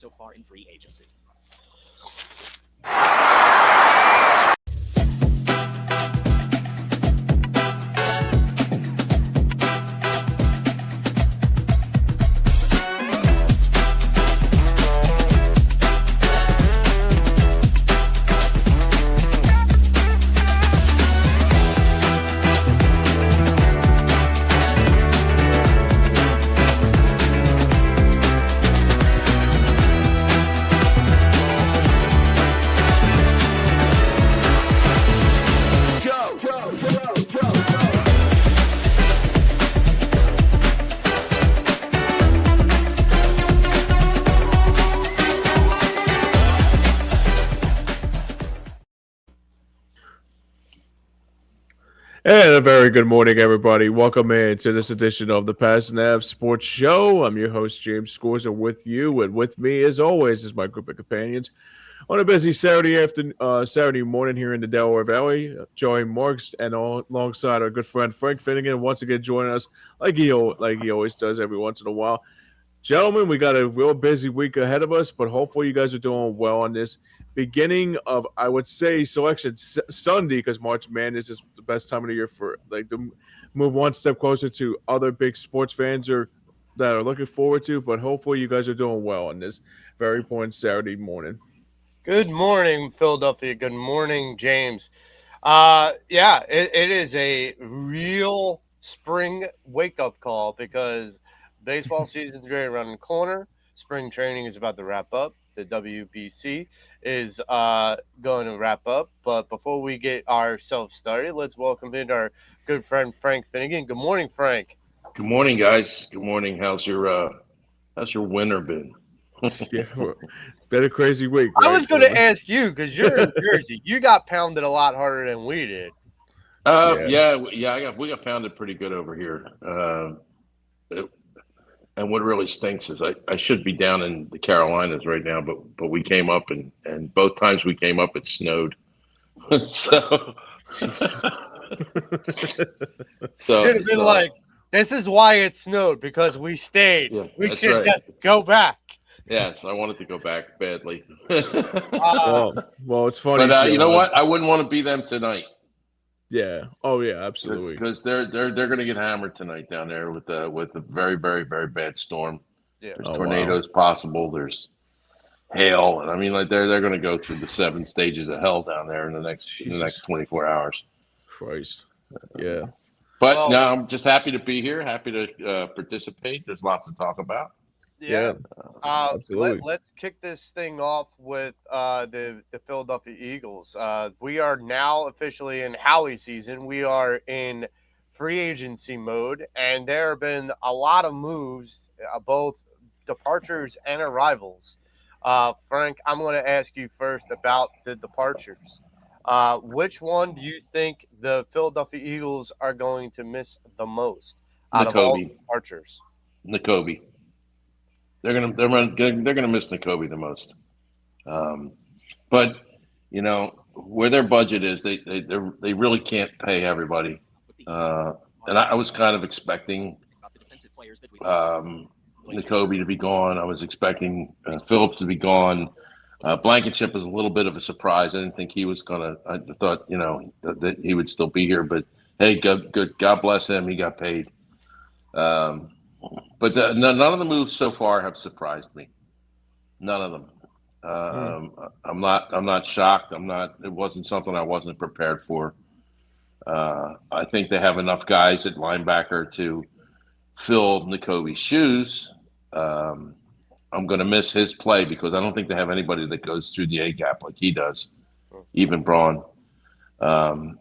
so far in free agency. And a very good morning, everybody. Welcome in to this edition of the Pattison Ave Sports Show. I'm your host, James Scorza, with you, and with me, as always, is my group of companions on a busy Saturday morning here in the Delaware Valley. Joey Marks, and alongside our good friend Frank Finnigan, once again joining us like he always does every once in a while. Gentlemen, we got a real busy week ahead of us, but hopefully you guys are doing well on this beginning of, I would say, Selection Sunday, because March Madness is the best time of the year for to move one step closer to other big sports fans that are looking forward to. But hopefully you guys are doing well on this very important Saturday morning. Good morning, Philadelphia. Good morning, James. It is a real spring wake-up call because baseball season is right around the corner. Spring training is about to wrap up. The WBC is going to wrap up. But before we get ourselves started, let's welcome in our good friend Frank Finnigan. Good morning, Frank. Good morning, guys. Good morning. How's your winter been? Yeah, been a crazy week. I was going to ask you because you're in Jersey. You got pounded a lot harder than we did. We got pounded pretty good over here. And what really stinks is I should be down in the Carolinas right now, but we came up and both times we came up it snowed. So should have been like, this is why it snowed, because we stayed. Yeah, we should just go back. Yes, I wanted to go back badly. Well, it's funny. But you know what? I wouldn't want to be them tonight. Yeah. Oh, yeah. Absolutely. Because they're going to get hammered tonight down there with a very, very, very bad storm. Yeah. There's tornadoes possible. There's hail, and I mean, like they're going to go through the 7 stages of hell down there in the next 24 hours. Christ. Yeah. But no, I'm just happy to be here. Happy to participate. There's lots to talk about. Yeah. Absolutely. Let's kick this thing off with the Philadelphia Eagles. We are now officially in Howie season. We are in free agency mode, and there have been a lot of moves, both departures and arrivals. Frank, I'm going to ask you first about the departures. Which one do you think the Philadelphia Eagles are going to miss the most out of all the departures? Nakobe. They're gonna miss Nakobe the most, but you know where their budget is, they really can't pay everybody, and I was kind of expecting Nakobe to be gone. I was expecting Phillips to be gone. Blankenship was a little bit of a surprise. I didn't think he was gonna. I thought that he would still be here, but hey, good. God bless him. He got paid. But none of the moves so far have surprised me. None of them. I'm not shocked. It wasn't something I wasn't prepared for. I think they have enough guys at linebacker to fill Nakobe's shoes. I'm going to miss his play because I don't think they have anybody that goes through the A gap like he does. Even Braun. They're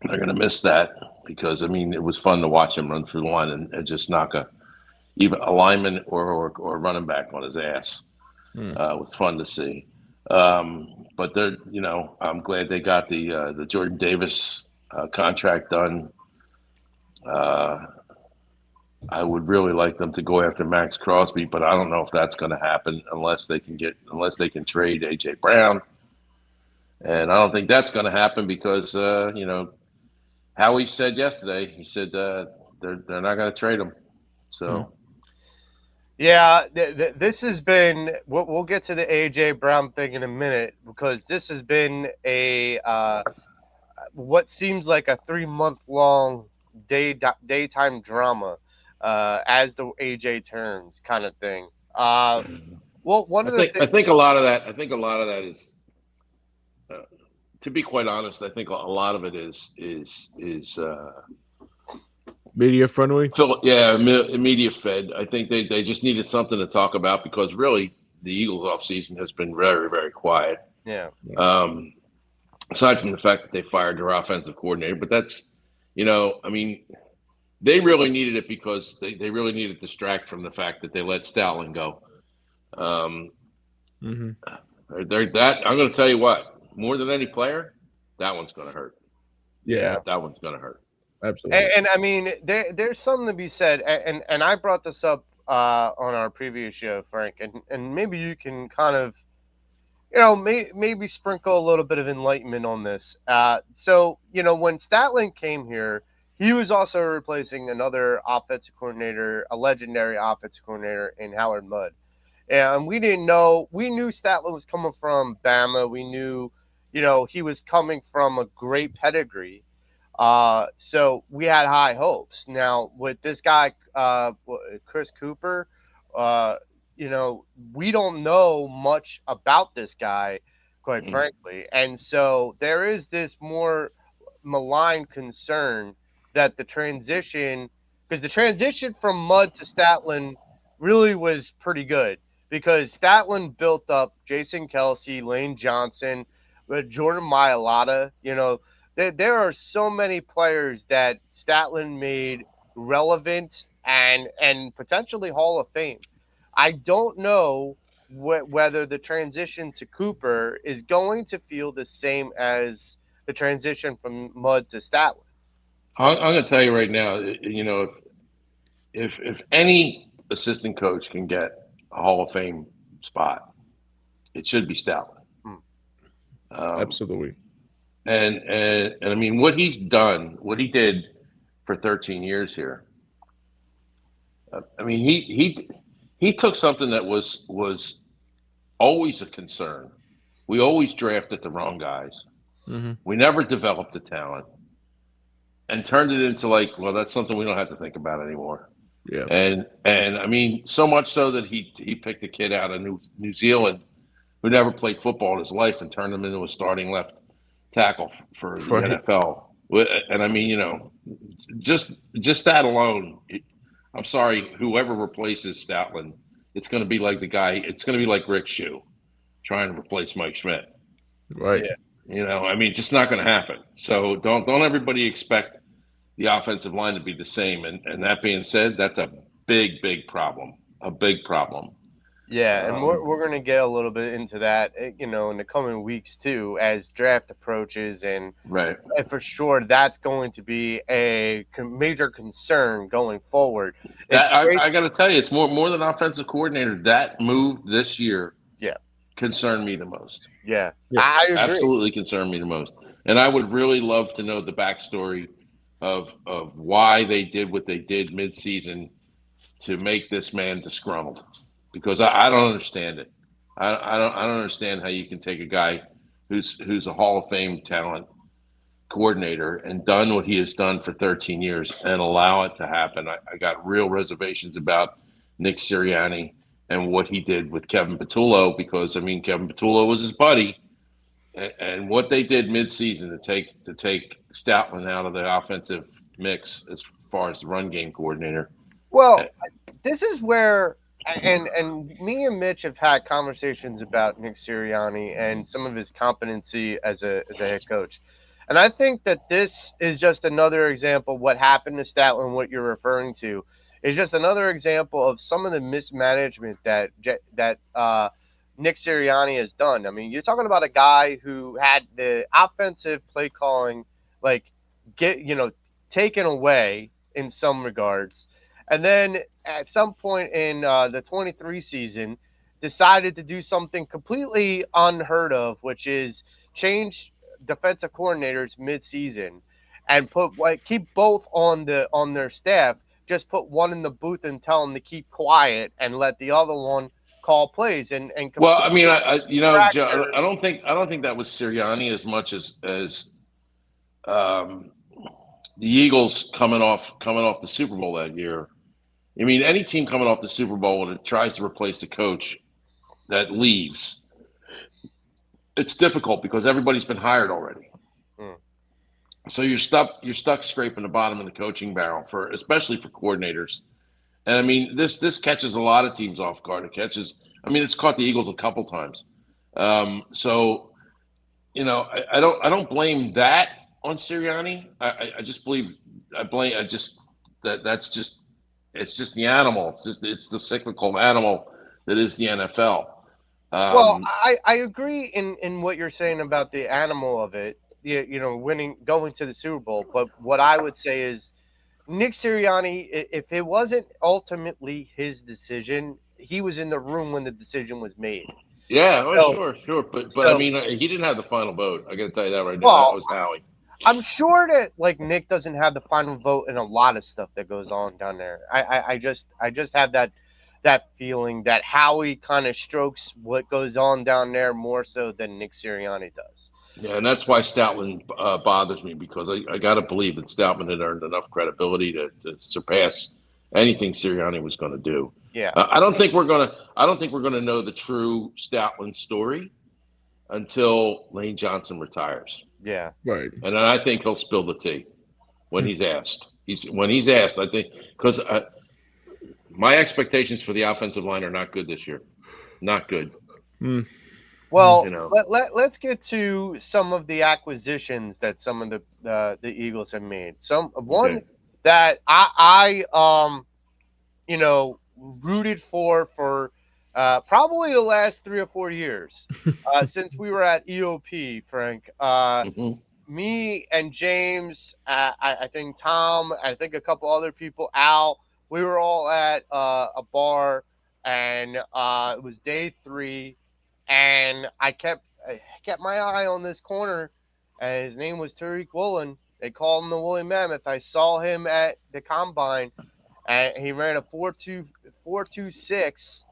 going to miss that because I mean it was fun to watch him run through the line and just knock even a lineman or running back on his ass. It was fun to see. But they're, I'm glad they got the Jordan Davis contract done. I would really like them to go after Max Crosby, but I don't know if that's going to happen unless they can trade AJ Brown. And I don't think that's going to happen because Howie said yesterday, he said they're not going to trade him. So Yeah, this has been. We'll get to the AJ Brown thing in a minute because this has been a what seems like a 3 month long daytime drama as the AJ turns kind of thing. Well, one I of the think things. I think a lot of that. I think a lot of that is, uh, to be quite honest. I think a lot of it is Media friendly. media fed. I think they just needed something to talk about because really the Eagles off season has been very very quiet. Yeah, Um, Aside from the fact that they fired their offensive coordinator, but that's, I mean, they really needed it because they really needed to distract from the fact that they let Stoutland go. Um, Mm-hmm. that I'm going to tell you what, more than any player, that one's going to hurt. Yeah, That one's going to hurt. absolutely. and I mean, there's something to be said, and I brought this up on our previous show, Frank, and maybe you can kind of maybe sprinkle a little bit of enlightenment on this. So, when Statland came here, he was also replacing another offensive coordinator, a legendary offensive coordinator in Howard Mudd. And we didn't know, we knew Statland was coming from Bama. We knew, he was coming from a great pedigree. So we had high hopes. Now, with this guy, Chris Cooper, uh, we don't know much about this guy, quite Mm. frankly. And so there is this more malign concern that because the transition from Mudd to Statland really was pretty good because Statland built up Jason Kelsey, Lane Johnson, Jordan Mailata. There are so many players that Statland made relevant and potentially Hall of Fame. I don't know whether the transition to Cooper is going to feel the same as the transition from Mudd to Statland. I'm going to tell you right now, if any assistant coach can get a Hall of Fame spot, it should be Stoutland. Hmm. Absolutely. And I mean what he's done, what he did for 13 years here. I mean he took something that was always a concern. We always drafted the wrong guys. Mm-hmm. We never developed the talent, and turned it into like, well, that's something we don't have to think about anymore. Yeah. And I mean, so much so that he picked a kid out of New Zealand who never played football in his life and turned him into a starting left tackle for the Right. NFL. And I mean, just that alone, I'm sorry, whoever replaces Stoutland, it's going to be like it's going to be like Rick Shue trying to replace Mike Schmidt. Right. I mean, it's just not going to happen. So don't everybody expect the offensive line to be the same. And that being said, that's a big problem. A big problem. Yeah, and we're going to get a little bit into that, in the coming weeks too, as draft approaches, and Right. for sure that's going to be a major concern going forward. I got to tell you, it's more than offensive coordinator. That move this year, Yeah. concerned me the most. Yeah, Yeah. I agree. Absolutely concerned me the most. And I would really love to know the backstory of why they did what they did midseason to make this man disgruntled, because I don't understand it. I don't understand how you can take a guy who's a Hall of Fame talent coordinator and done what he has done for 13 years and allow it to happen. I got real reservations about Nick Sirianni and what he did with Kevin Patullo, because I mean Kevin Patullo was his buddy, and what they did midseason to take Stoutland out of the offensive mix as far as the run game coordinator. Well, this is where, and me and Mitch have had conversations about Nick Sirianni and some of his competency as a head coach. And I think that this is just another example of what happened to Statland, what you're referring to, is just another example of some of the mismanagement that Nick Sirianni has done. I mean, you're talking about a guy who had the offensive play calling, like, taken away in some regards. And then at some point in the 23 season, decided to do something completely unheard of, which is change defensive coordinators mid-season and keep both on their staff just put one in the booth and tell him to keep quiet and let the other one call plays and Well, I mean, Joe, fracture. I don't think that was Sirianni as much as um, the Eagles coming off the Super Bowl that year. I mean, any team coming off the Super Bowl when it tries to replace the coach that leaves, it's difficult because everybody's been hired already. So you're stuck scraping the bottom of the coaching barrel especially for coordinators. And I mean, this catches a lot of teams off guard. It's caught the Eagles a couple times. So I don't blame that on Sirianni. It's just the animal. It's the cyclical animal that is the NFL. Well, I agree in what you're saying about the animal of it. Going to the Super Bowl. But what I would say is Nick Sirianni, if it wasn't ultimately his decision, he was in the room when the decision was made. Yeah, sure. But I mean, he didn't have the final vote. I got to tell you that right now. Well, that was Howie. I'm sure that Nick doesn't have the final vote in a lot of stuff that goes on down there. I just have that feeling that Howie kind of strokes what goes on down there more so than Nick Sirianni does. Yeah, and that's why Stoutland bothers me because I got to believe that Stoutland had earned enough credibility to surpass anything Sirianni was going to do. Yeah, I don't think we're gonna know the true Stoutland story until Lane Johnson retires. Yeah, right. And then I think he'll spill the tea when he's asked. When he's asked, I think because my expectations for the offensive line are not good this year. Not good. Well, let's get to some of the acquisitions that some of the Eagles have made. That I rooted for probably the last 3 or 4 years since we were at EOP, Frank. Me and James, I think Tom, I think a couple other people, Al, we were all at a bar, and it was day 3, and I kept my eye on this corner, and his name was Tariq Woolen. They called him the Woolly Mammoth. I saw him at the combine, and he ran a 4.26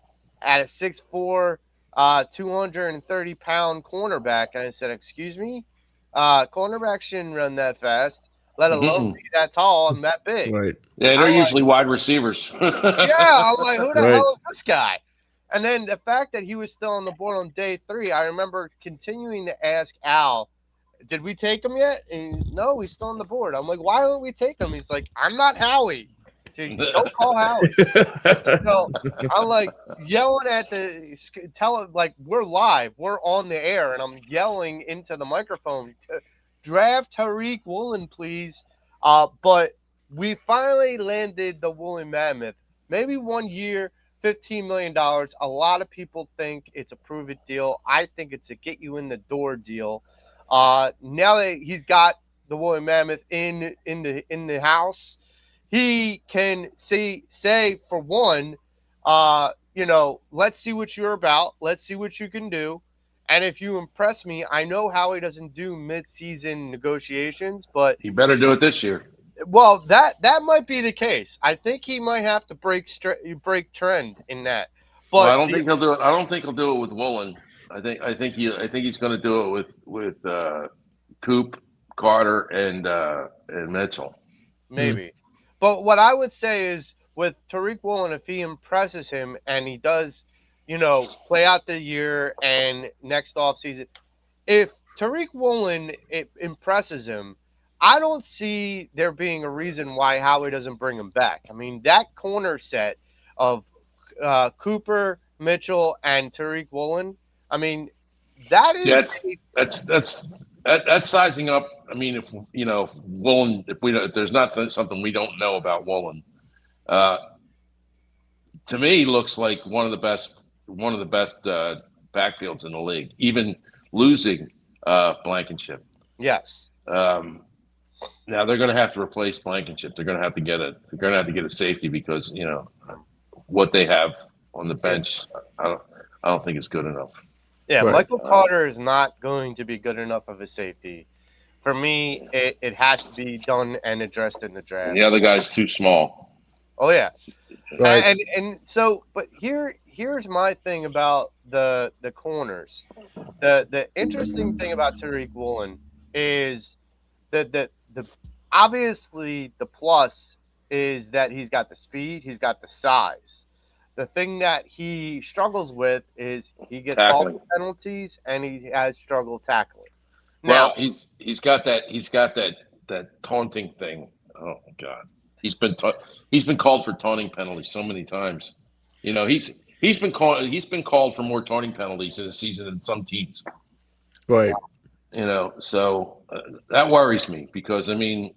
at a 6'4", 230-pound cornerback. And I said, "Excuse me, cornerback shouldn't run that fast, let alone be that tall and that big." Right. Yeah, they're usually wide receivers. Yeah, I'm like, who the hell is this guy? And then the fact that he was still on the board on day 3, I remember continuing to ask Al, "Did we take him yet?" And no, he's still on the board. I'm like, "Why don't we take him?" He's like, "I'm not Howie. Don't call Howie." So I'm like yelling at we're live, we're on the air, and I'm yelling into the microphone, "Draft Tariq Woolen, please." But we finally landed the Woolly Mammoth. Maybe 1 year, $15 million. A lot of people think it's a prove it deal. I think it's a get you in the door deal. Now that he's got the Woolly Mammoth in the house, he can say for one, let's see what you're about. Let's see what you can do. And if you impress me, I know Howie doesn't do mid-season negotiations, but he better do it this year. Well, that might be the case. I think he might have to break trend in that. But I don't think he'll do it. I don't think he'll do it with Woolen. I think he's going to do it with Coop, Carter, and Mitchell. Maybe. But what I would say is with Tariq Woolen, if he impresses him and he does, play out the year and next offseason, if Tariq Woolen impresses him, I don't see there being a reason why Howie doesn't bring him back. I mean, that corner set of Cooper, Mitchell, and Tariq Woolen, I mean, that is that's sizing up. I mean, if Woolen, if there's not something we don't know about Woolen, to me looks like one of the best backfields in the league, even losing Blankenship. Yes. Now they're going to have to replace Blankenship. They're going to have to get a safety because what they have on the bench, I don't think is good enough. Yeah, right. Michael Carter is not going to be good enough of a safety. For me, it has to be done and addressed in the draft. And the other guy's too small. Oh yeah. Right. And so, but here's my thing about the corners. The interesting thing about Tariq Woolen is that the obviously the plus is that he's got the speed, he's got the size. The thing that he struggles with is he gets called Tackling. for penalties and he has struggle tackling. Now, Well, he's got that taunting thing. Oh God, he's been called for taunting penalties so many times. You know, he's been called for more taunting penalties in a season than some teams. Right. You know, so that worries me because I mean,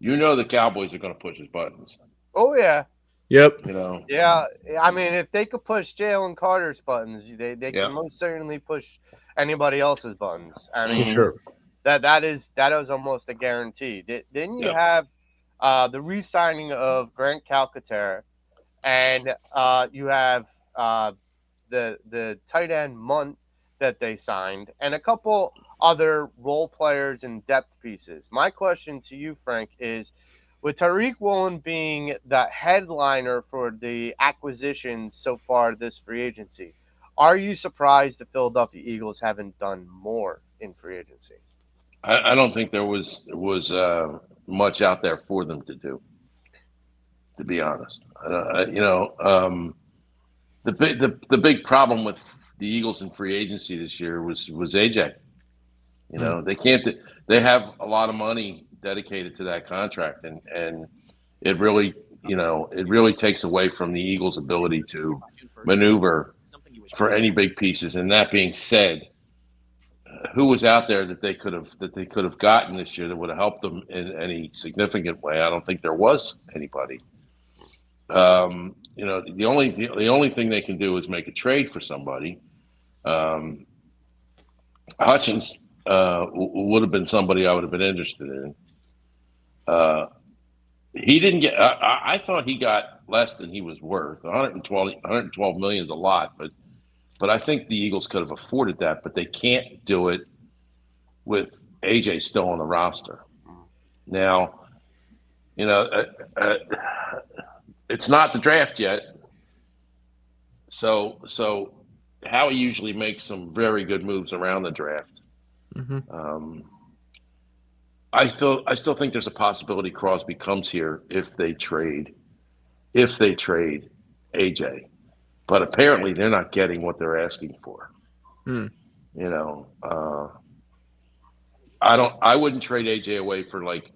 the Cowboys are going to push his buttons. oh yeah, Yep. You know, yeah. I mean, if they could push Jalen Carter's buttons, they yeah. can most certainly push anybody else's buttons. I For mean, sure. that is almost a guarantee. Then you Yep. have the re-signing of Grant Calcaterra, and you have the tight end Munt that they signed, and a couple other role players and depth pieces. My question to you, Frank, is with Tariq Woolen being the headliner for the acquisitions so far this free agency, are you surprised the Philadelphia Eagles haven't done more in free agency? I don't think there was much out there for them to do. To be honest, the big problem with the Eagles in free agency this year was AJ. You Mm. know, they can't. They have a lot of money dedicated to that contract, and it really takes away from the Eagles' ability to maneuver for any big pieces. And that being said, who was out there that they could have gotten this year that would have helped them in any significant way? I don't think there was anybody. The only thing they can do is make a trade for somebody. Um, Hutchins would have been somebody I would have been interested in. Uh, he didn't get. I thought he got less than he was worth. 112 million is a lot, but I think the Eagles could have afforded that, but they can't do it with AJ still on the roster. Now, you know, it's not the draft yet, so Howie usually makes some very good moves around the draft. Hmm. Um, I still think there's a possibility Crosby comes here if they trade AJ, but apparently they're not getting what they're asking for. Mm. You know, I wouldn't trade AJ away for like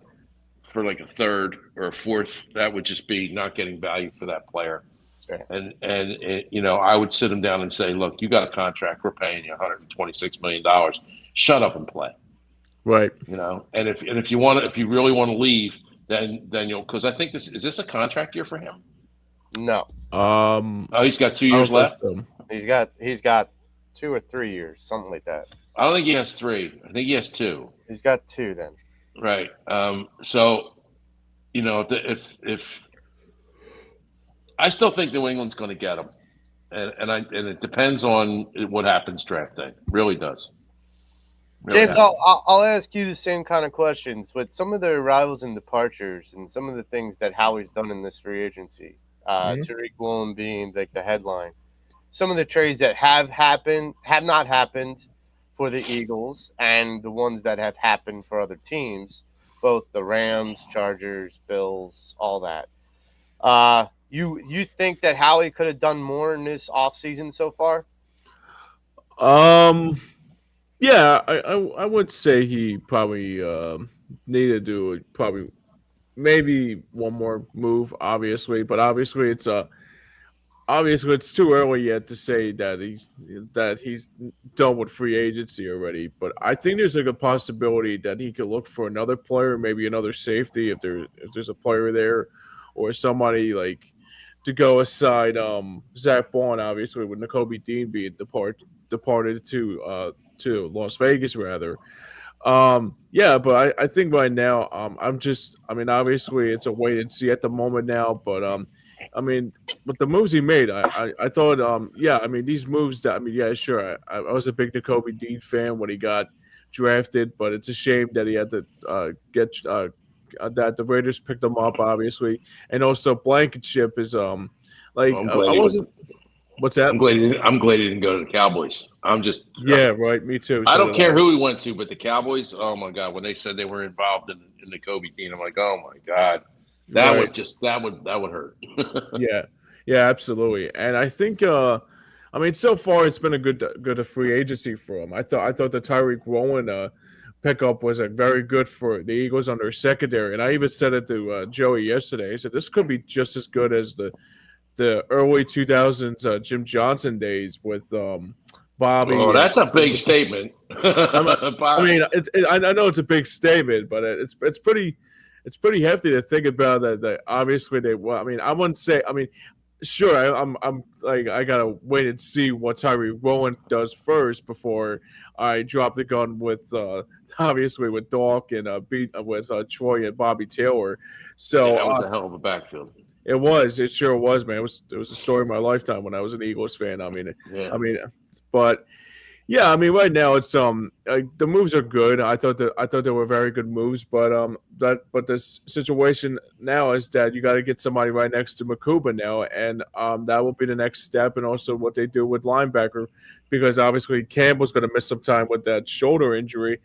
a third or a fourth. That would just be not getting value for that player. Sure. And I would sit him down and say, look, you got a contract. We're paying you $126 million. Shut up and play. Right. And if you really want to leave, then you'll, because I think this a contract year for him. No, Oh, he's got 2 I years don't think left. so. he's got 2 or 3 years, something like that. I don't think he has three. I think he has two. He's got 2 then. Right. So if I still think New England's going to get him, and it depends on what happens draft day. Really does. Really James, does. I'll ask you the same kind of questions with some of the arrivals and departures and some of the things that Howie's done in this free agency. Mhm. Tariq Woolen being like the headline. Some of the trades that have not happened for the Eagles, and the ones that have happened for other teams, both the Rams, Chargers, Bills, all that. You think that Howie could have done more in this offseason so far? Um. Yeah, I would say he probably needed to do probably maybe one more move, obviously, but obviously it's too early yet to say that he's done with free agency already. But I think there's like a possibility that he could look for another player, maybe another safety if there's a player there, or somebody like to go aside Zach Bond, obviously with N'Kobe Dean being departed to Las Vegas rather. Yeah, but I think right now, I mean, obviously it's a wait and see at the moment now, but I mean, with the moves he made, I thought, yeah, I mean, these moves that, I mean, yeah, sure, I was a big N'Kobe Dean fan when he got drafted, but it's a shame that he had to get that the Raiders picked him up, obviously, and also Blankenship is like I'm I glad he wasn't. went. What's that? I'm glad he didn't go to the Cowboys. Yeah, right. Me too. I So don't did care I. who he went to, but the Cowboys. Oh my God! When they said they were involved in the Kobe team, I'm like, oh my God, Right. that would hurt. Yeah. Yeah, absolutely. And I think I mean so far it's been a good free agency for him. I thought the Tyreek Rowan pickup was very good for the Eagles on their secondary. And I even said it to Joey yesterday. I said this could be just as good as the early 2000s Jim Johnson days with Oh, Bobby and that's a big statement. I'm not, I But mean, I know it's a big statement, but it's pretty hefty to think about that obviously they. Well, I mean, I wouldn't say. I mean, sure, I'm like I gotta wait and see what Tyree Rowan does first before I drop the gun with obviously with Doc and beat with Troy and Bobby Taylor. yeah, So that was a hell of a backfield. it sure was, man. It was a story of my lifetime when I was an Eagles fan. Yeah. I mean, but yeah, I mean, right now it's the moves are good. I thought they were very good moves, but the situation now is that you got to get somebody right next to Makuba now, and that will be the next step, and also what they do with linebacker, because obviously Campbell's going to miss some time with that shoulder injury.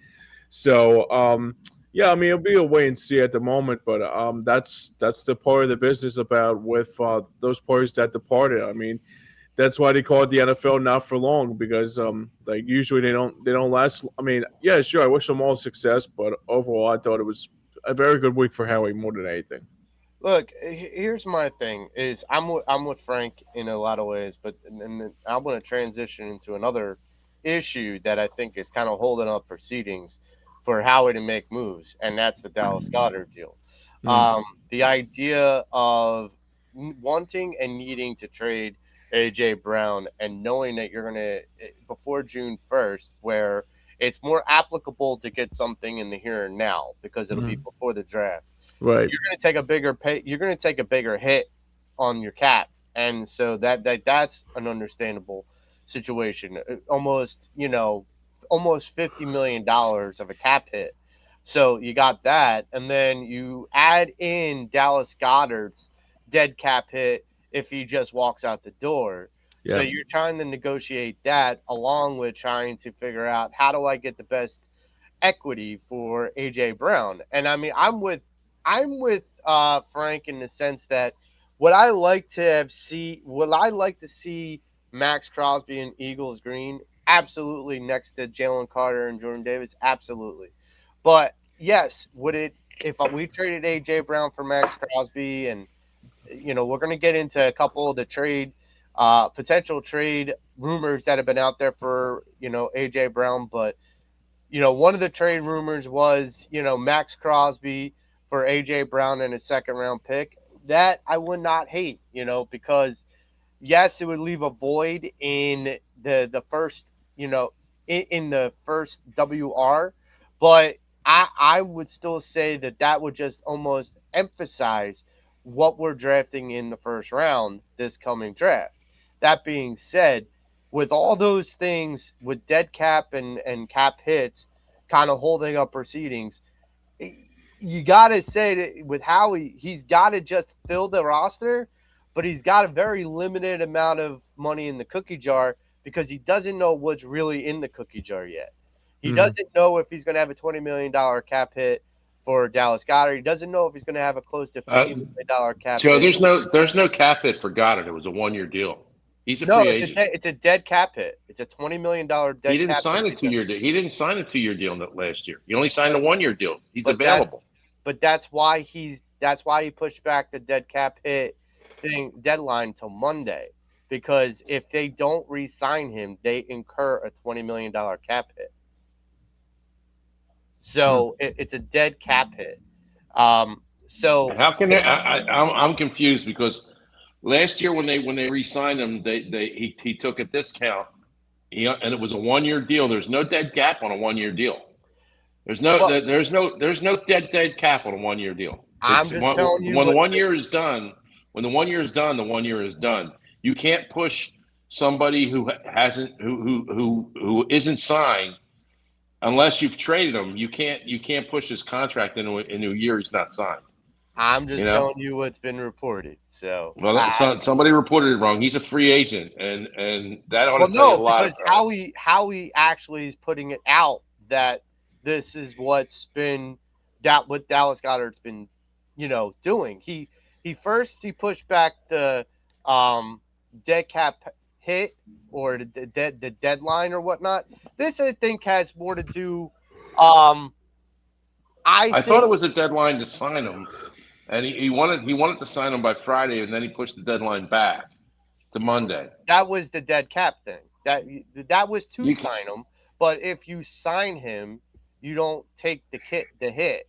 So yeah, I mean it'll be a wait and see at the moment, but that's the part of the business about with those players that departed. I mean that's why they call it the NFL not for long because like usually they don't last. I mean, yeah, sure, I wish them all success, but overall, I thought it was a very good week for Howie more than anything. Look, here's my thing: is I'm with Frank in a lot of ways, but and then I'm going to transition into another issue that I think is kind of holding up proceedings for Howie to make moves, and that's the Dallas Goddard deal. Mm, The idea of wanting and needing to trade AJ Brown and knowing that you're going to before June 1st, where it's more applicable to get something in the here and now because it'll be mm, before the draft. right. You're going to take a bigger pay. You're going to take a bigger hit on your cap, and so that's an understandable situation. Almost, almost $50 million of a cap hit. So you got that, and then you add in Dallas Goddard's dead cap hit if he just walks out the door. So Yeah. you're trying to negotiate that along with trying to figure out how do I get the best equity for AJ Brown. And I mean, I'm with Frank in the sense that what I like to see Max Crosby and Eagles green, absolutely next to Jalen Carter and Jordan Davis, absolutely. But yes, would it if we traded AJ Brown for Max Crosby, and we're going to get into a couple of the potential trade rumors that have been out there for AJ Brown, but one of the trade rumors was, Max Crosby for AJ Brown and a second round pick. That I would not hate, because yes, it would leave a void in the first, in the first WR, but I would still say that would just almost emphasize what we're drafting in the first round this coming draft. That being said, with all those things, with dead cap and cap hits kind of holding up proceedings, you got to say that with Howie, he's got to just fill the roster, but he's got a very limited amount of money in the cookie jar because he doesn't know what's really in the cookie jar yet. He Mm, doesn't know if he's going to have a $20 million cap hit for Dallas Goddard. He doesn't know if he's going to have a close to $50 million cap Joe, hit. there's no cap hit for Goddard. It was a 1 year deal. He's a No, free agent. it's a dead cap hit. It's a $20 million He dead didn't cap sign a hit. 2 year deal. He didn't sign a 2 year deal last year. He only signed a 1 year deal. He's But that's available. but that's why he pushed back the dead cap hit deadline till Monday, because if they don't re-sign him, they incur a $20 million cap hit. mm. So it's a dead cap hit. So How can they, I'm confused because last year when they re-signed him, he took a discount. And it was a 1 year deal. There's no dead cap on a 1 year deal. There's no well, there's no dead cap on a 1 year deal. I'm It's just telling you when the what's 1 year is done. When the 1 year is done, the 1 year is done. You can't push somebody who isn't signed unless you've traded him, you can't push his contract into a year he's not signed. I'm just You know? telling you what's been reported. So, Well, somebody reported it wrong. He's a free agent, and that ought to tell you a lot. Because Howie actually is putting it out that this is what's been what Dallas Goedert's been, doing. He pushed back the dead cap hit or the deadline or whatnot. This I think has more to do. I thought it was a deadline to sign him, and he wanted to sign him by Friday, and then he pushed the deadline back to Monday. That was the dead cap thing. That was to sign him, but if you sign him, you don't take the hit.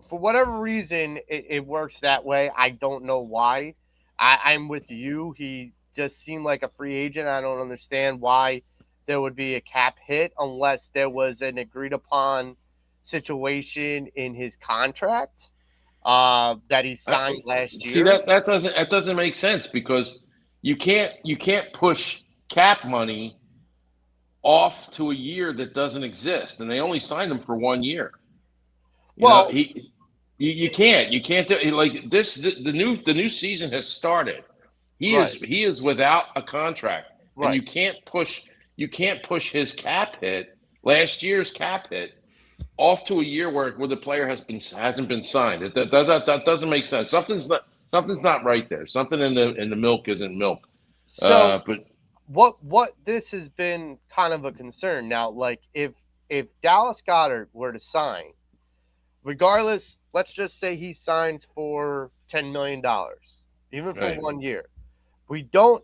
For whatever reason, it works that way. I don't know why. I'm with you. He just seemed like a free agent. I don't understand why there would be a cap hit unless there was an agreed upon situation in his contract that he signed last year. See, that doesn't make sense because you can't push cap money off to a year that doesn't exist, and they only signed him for 1 year. You can't do like this. The new season has started. He is without a contract, and you can't push his cap hit, last year's cap hit, off to a year where the player hasn't been signed. That doesn't make sense. Something's not right there. Something in the milk isn't milk. So, what this has been kind of a concern now. Like if Dallas Goedert were to sign, regardless, let's just say he signs for $10 million, even for 1 year. We don't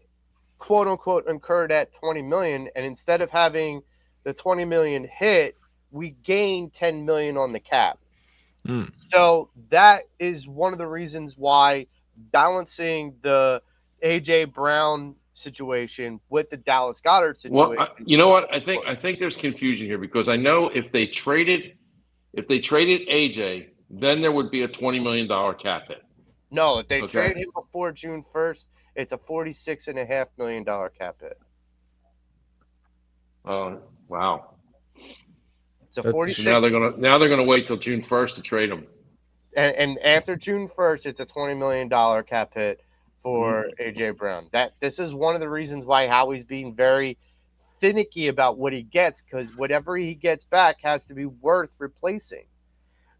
quote unquote incur that $20 million, and instead of having the $20 million hit, we gain $10 million on the cap. So that is one of the reasons why balancing the AJ Brown situation with the Dallas Goedert situation. Well, you know what? I think there's confusion here because I know if they traded AJ, then there would be a $20 million cap hit. No, if they trade him before June 1st, it's a $46.5 million cap hit. Oh, wow. So 46. Now they're gonna wait till June 1st to trade him. And after June 1st, it's a $20 million cap hit for AJ Brown. This is one of the reasons why Howie's being very finicky about what he gets, because whatever he gets back has to be worth replacing.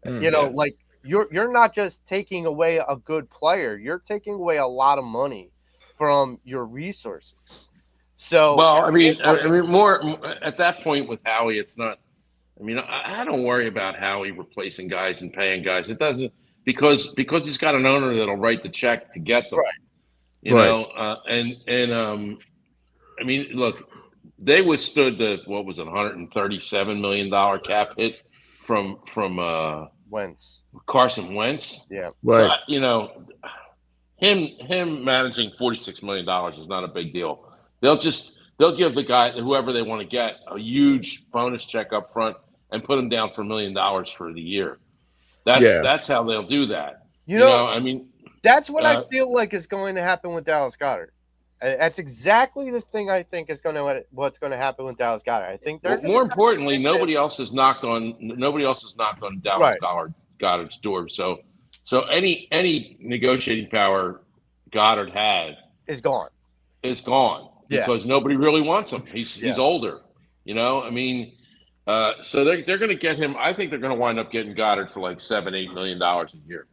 Like you're not just taking away a good player, you're taking away a lot of money from your resources. So I mean more at that point with Howie, it's not. I mean, I don't worry about Howie replacing guys and paying guys. It doesn't because he's got an owner that'll write the check to get them. You know, I mean, look, they withstood the $137 million cap hit from Wentz. Carson Wentz. Yeah, right. So, him managing $46 million is not a big deal. They'll give the guy, whoever they want to get, a huge bonus check up front and put him down for $1 million for the year. That's how they'll do that. You know, I mean, that's what I feel like is going to happen with Dallas Goedert. That's exactly the thing I think is what's going to happen with Dallas Goedert. I think more importantly, nobody else has knocked on Dallas Goedert's door. So any negotiating power Goedert had is gone. Because nobody really wants him. He's older. You know, I mean, so they're going to get him. I think they're going to wind up getting Goedert for like $7-8 million a year.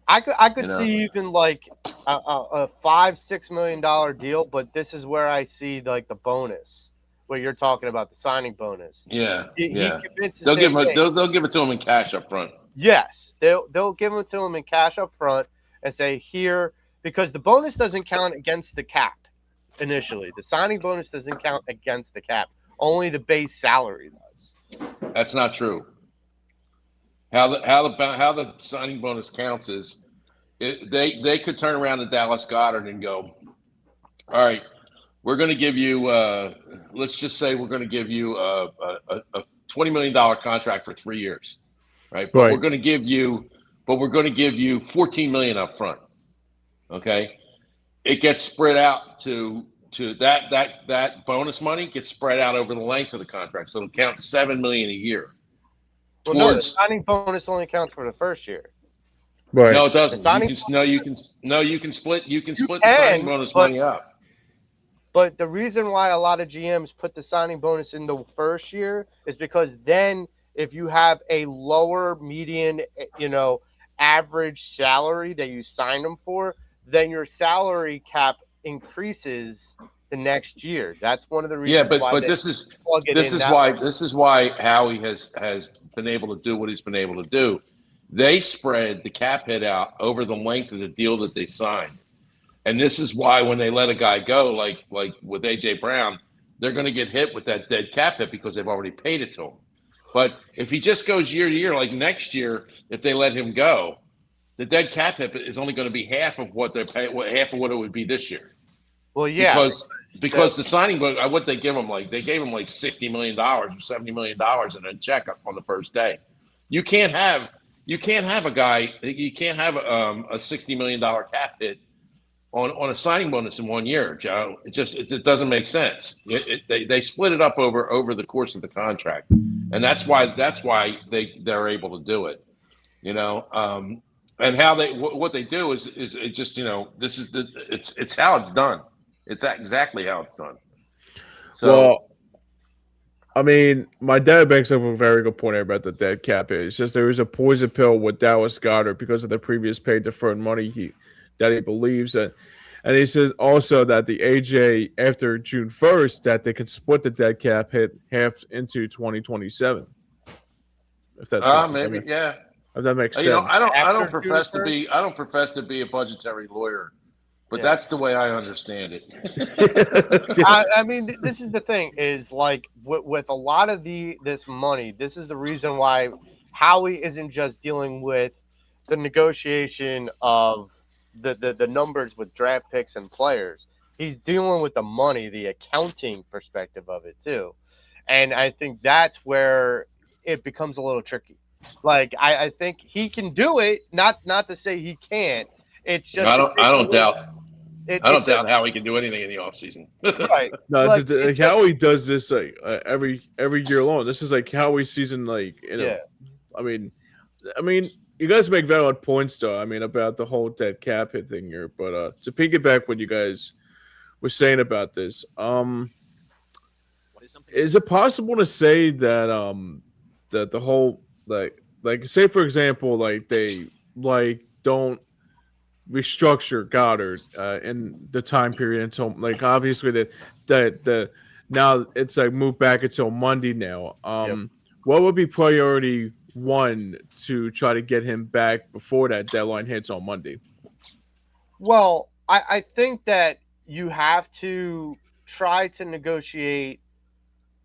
I could see even like a $5-6 million deal, but this is where I see like the bonus, where you're talking about the signing bonus. Yeah, They'll give it to him in cash up front. Yes, they'll give it to him in cash up front and say here, because the bonus doesn't count against the cap initially. The signing bonus doesn't count against the cap. Only the base salary does. That's not true. How the signing bonus counts is they could turn around to Dallas Goedert and go, all right, we're going to give you let's just say we're going to give you a $20 million contract for 3 years, right? But we're going to give you $14 million up front. Okay, it gets spread out to to that bonus money gets spread out over the length of the contract, so it'll count $7 million a year. Well, no, the signing bonus only counts for the first year. Right. No, it doesn't. You can split the signing bonus money up. But the reason why a lot of GMs put the signing bonus in the first year is because then if you have a lower median, average salary that you signed them for, then your salary cap increases the next year. That's one of the reasons. Yeah, but this is why Howie has been able to do what he's been able to do. They spread the cap hit out over the length of the deal that they signed. And this is why when they let a guy go, like with A.J. Brown, they're going to get hit with that dead cap hit because they've already paid it to him. But if he just goes year to year, like next year, if they let him go, the dead cap hit is only going to be half of what they're paying, half of what it would be this year. Well, yeah, because the signing book, what they give him, they gave him like $60 million or $70 million in a check on the first day. You can't have a $60 million cap hit on a signing bonus in 1 year, Joe. It doesn't make sense. They split it up over the course of the contract, and that's why they're able to do it, and how what they do is it just it's how it's done. It's exactly how it's done. So, well, I mean, my dad brings up a very good point about the dead cap hit. He says there is a poison pill with Dallas Goedert because of the previous paid deferred money that he believes that. And he says also that the AJ after June 1st that they could split the dead cap hit half into 2027. If that's maybe, yeah. If that makes sense. I don't profess to be a budgetary lawyer, but that's the way I understand it. I mean, this is the thing is like with a lot of this money, this is the reason why Howie isn't just dealing with the negotiation of the numbers with draft picks and players. He's dealing with the money, the accounting perspective of it too. And I think that's where it becomes a little tricky. Like I think he can do it, not to say he can't. It's just I don't doubt how he can do anything in the offseason. Right. No, like Howie does this like every year long. This is like Howie's season, Yeah. I mean, you guys make valid points, though. I mean, about the whole dead cap hit thing here. But to piggyback what you guys were saying about this, is it possible to say that that the whole like say for example they don't restructure Goddard in the time period until obviously the now it's moved back until Monday now. What would be priority one to try to get him back before that deadline hits on Monday? Well, I think that you have to try to negotiate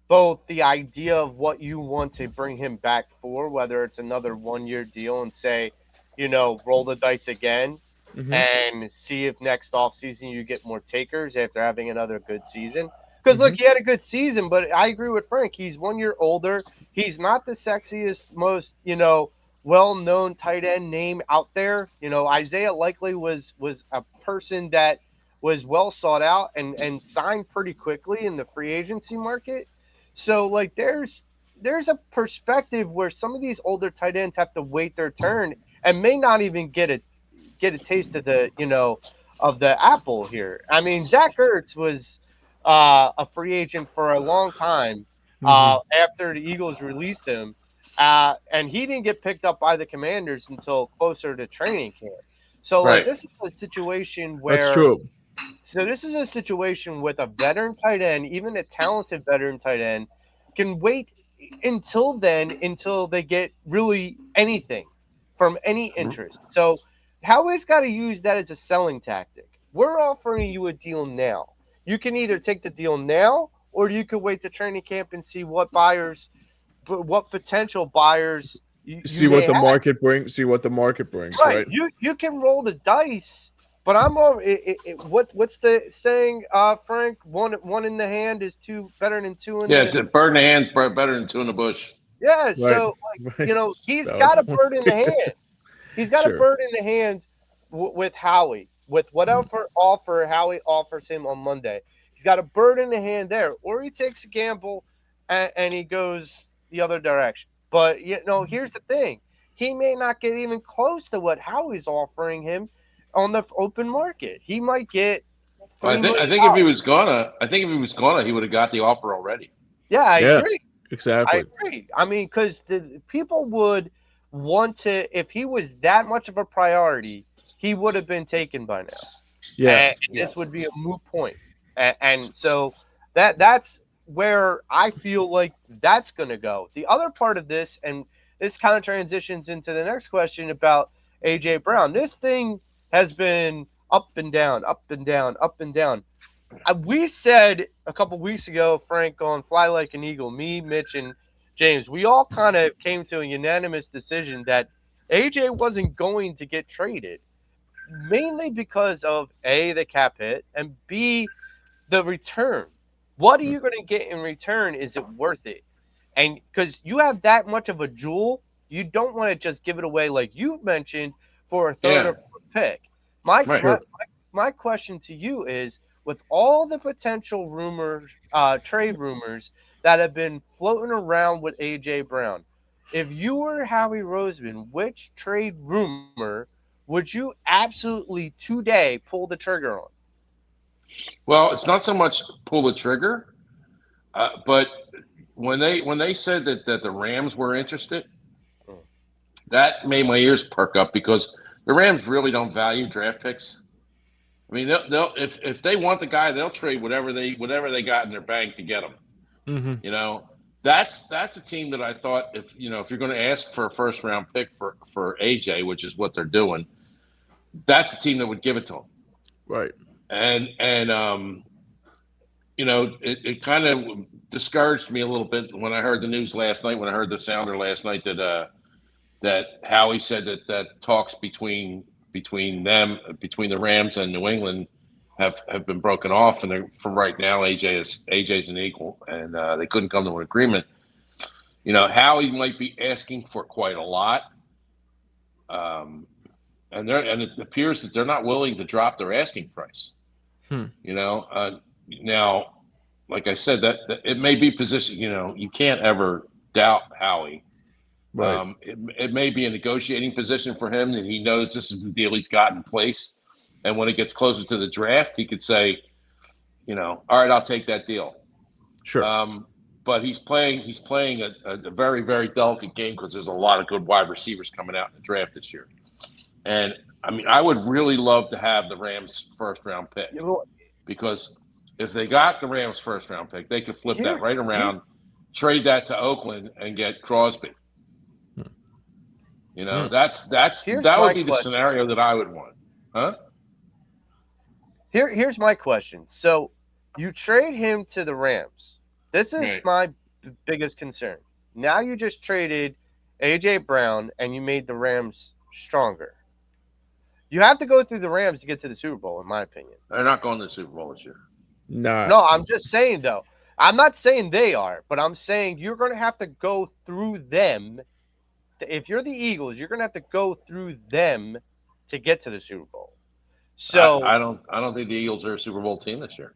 both the idea of what you want to bring him back for, whether it's another 1 year deal and say, roll the dice again and see if next offseason you get more takers after having another good season. Because, look, he had a good season, but I agree with Frank. He's 1 year older. He's not the sexiest, most, well-known tight end name out there. Isaiah likely was a person that was well sought out and signed pretty quickly in the free agency market. So, there's a perspective where some of these older tight ends have to wait their turn and may not even get a taste of the, of the apple here. I mean, Zach Ertz was a free agent for a long time after the Eagles released him, and he didn't get picked up by the Commanders until closer to training camp. So, this is a situation where that's true. So this is a situation with a veteran tight end, even a talented veteran tight end, can wait until they get really anything from any interest. So Howie's got to use that as a selling tactic. We're offering you a deal now. You can either take the deal now, or you could wait to training camp and see what potential buyers see what the market brings. See what the market brings. Right. You can roll the dice. But I'm over. What's the saying, Frank? One in the hand is better than two in the hand. Yeah, bird in the hand's better than two in the bush. Yeah, so he's got a bird in the hand. He's got a bird in the hand with Howie, with whatever offer Howie offers him on Monday. He's got a bird in the hand there, or he takes a gamble and he goes the other direction. But here's the thing: he may not get even close to what Howie's offering him on the open market. He might get I $3 think million. I think if he was gonna, he would have got the offer already. Yeah, I agree. Exactly. I agree. I mean, because the people would want to, if he was that much of a priority, he would have been taken by now. Yeah. And this would be a moot point. And so that's where I feel like that's going to go. The other part of this, and this kind of transitions into the next question about AJ Brown. This thing has been up and down, up and down, up and down. We said a couple weeks ago, Frank, on Fly Like an Eagle, me, Mitch, and James, we all kind of came to a unanimous decision that AJ wasn't going to get traded, mainly because of A, the cap hit, and B, the return. What are you going to get in return? Is it worth it? And because you have that much of a jewel, you don't want to just give it away like you mentioned for a third or fourth pick. My question to you is, with all the potential rumors, trade rumors that have been floating around with AJ Brown, if you were Howie Roseman, which trade rumor would you absolutely today pull the trigger on? Well, it's not so much pull the trigger, but when they said that the Rams were interested, that made my ears perk up because the Rams really don't value draft picks. I mean, they'll if they want the guy, they'll trade whatever they got in their bank to get him. Mm-hmm. That's a team that I thought if you're going to ask for a first round pick for AJ, which is what they're doing, that's a team that would give it to him. Right. And it kind of discouraged me a little bit when I heard the news last night. When I heard the sounder last night that Howie said that talks between the Rams and New England have been broken off, and for right now AJ's an equal, and they couldn't come to an agreement. Howie might be asking for quite a lot, and it appears that they're not willing to drop their asking price. Now, like I said, that it may be positioned. You can't ever doubt Howie. Right. It may be a negotiating position for him that he knows this is the deal he's got in place, and when it gets closer to the draft, he could say, all right, I'll take that deal. Sure. But he's playing a very, very delicate game because there's a lot of good wide receivers coming out in the draft this year. And I mean, I would really love to have the Rams first round pick, because if they got the Rams first round pick, they could flip that right around, trade that to Oakland, and get Crosby. That would be the scenario that I would want. Huh? Here's my question. So you trade him to the Rams. This is my biggest concern. Now you just traded AJ Brown and you made the Rams stronger. You have to go through the Rams to get to the Super Bowl, in my opinion. They're not going to the Super Bowl this year. No, I'm just saying, though. I'm not saying they are, but I'm saying you're going to have to go through them. If you're the Eagles, you're going to have to go through them to get to the Super Bowl. So I don't think the Eagles are a Super Bowl team this year.